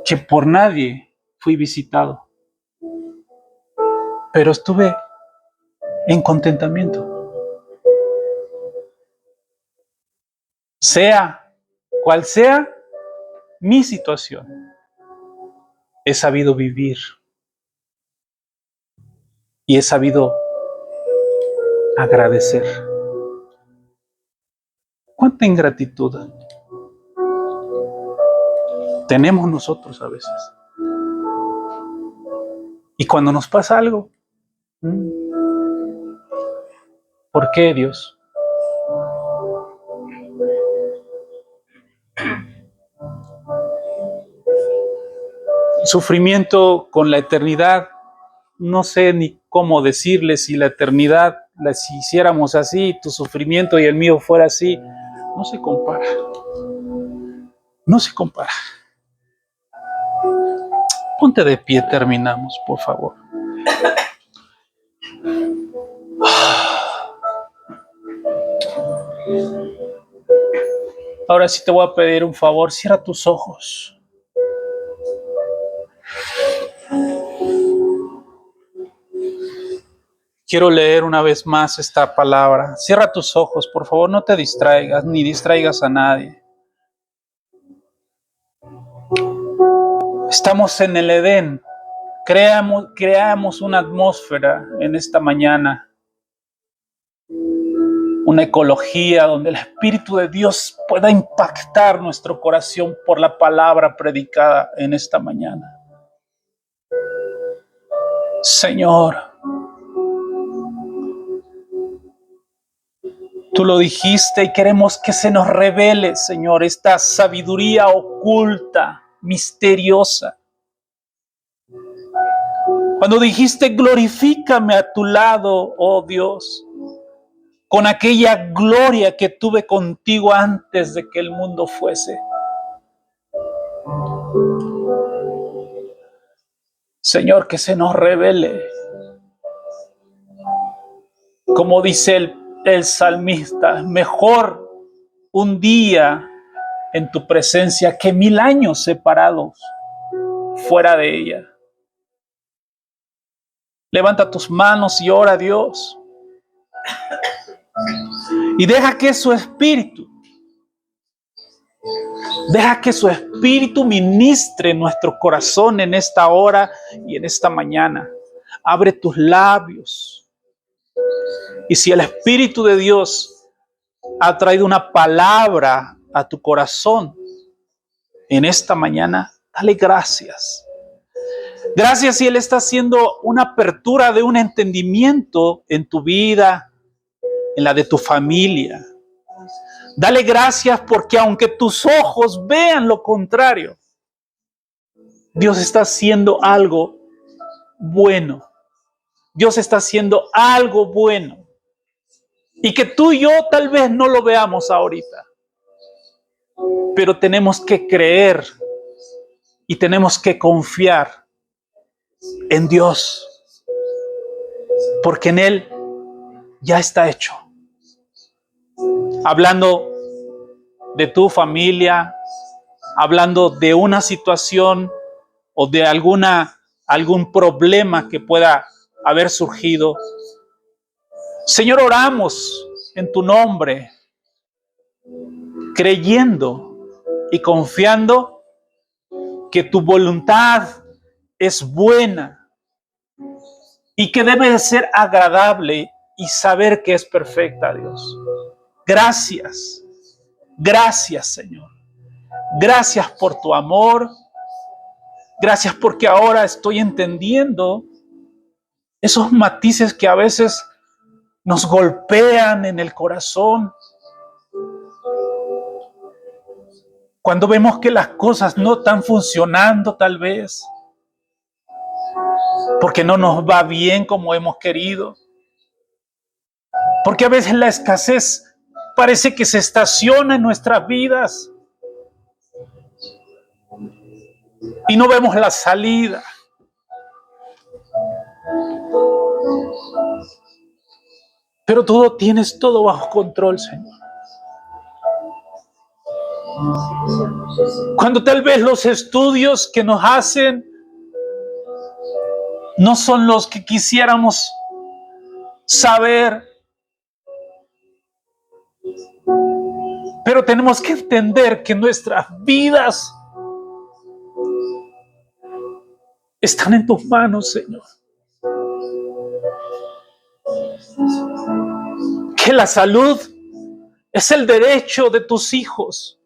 que por nadie fui visitado. Pero estuve en contentamiento. Sea cual sea mi situación, he sabido vivir y he sabido agradecer. ¿Cuánta ingratitud tenemos nosotros a veces? Y cuando nos pasa algo, ¿por qué, Dios? Sufrimiento con la eternidad, no sé ni cómo decirle. Si la eternidad la hiciéramos así, tu sufrimiento y el mío fuera así, no se compara. No se compara. Ponte de pie, terminamos, por favor. Ahora sí te voy a pedir un favor, cierra tus ojos. Quiero leer una vez más esta palabra. Cierra tus ojos, por favor, no te distraigas, ni distraigas a nadie. Estamos en el Edén. Creamos una atmósfera en esta mañana. Una ecología donde el Espíritu de Dios pueda impactar nuestro corazón por la palabra predicada en esta mañana. Señor, tú lo dijiste y queremos que se nos revele, Señor, esta sabiduría oculta, misteriosa. Cuando dijiste, glorifícame a tu lado, oh Dios, con aquella gloria que tuve contigo antes de que el mundo fuese. Señor, que se nos revele, como dice el salmista, mejor un día en tu presencia que 1000 años separados fuera de ella. Levanta tus manos y ora a Dios. Y deja que su Espíritu ministre nuestro corazón en esta hora y en esta mañana. Abre tus labios. Y si el Espíritu de Dios ha traído una palabra a tu corazón en esta mañana, dale gracias. Gracias si Él está haciendo una apertura de un entendimiento en tu vida, en la de tu familia. Dale gracias porque aunque tus ojos vean lo contrario, Dios está haciendo algo bueno. Dios está haciendo algo bueno. Y que tú y yo tal vez no lo veamos ahorita. Pero tenemos que creer y tenemos que confiar en Dios. Porque en Él ya está hecho. Hablando de tu familia, hablando de una situación o de algún problema que pueda haber surgido. Señor, oramos en tu nombre, creyendo y confiando que tu voluntad es buena y que debe de ser agradable y saber que es perfecta, Dios. Gracias, gracias, Señor. Gracias por tu amor. Gracias porque ahora estoy entendiendo esos matices que a veces nos golpean en el corazón. Cuando vemos que las cosas no están funcionando tal vez, porque no nos va bien como hemos querido. Porque a veces la escasez parece que se estaciona en nuestras vidas y no vemos la salida. Pero tú tienes todo bajo control, Señor. Cuando tal vez los estudios que nos hacen no son los que quisiéramos saber, pero tenemos que entender que nuestras vidas están en tus manos, Señor. Que la salud es el derecho de tus hijos.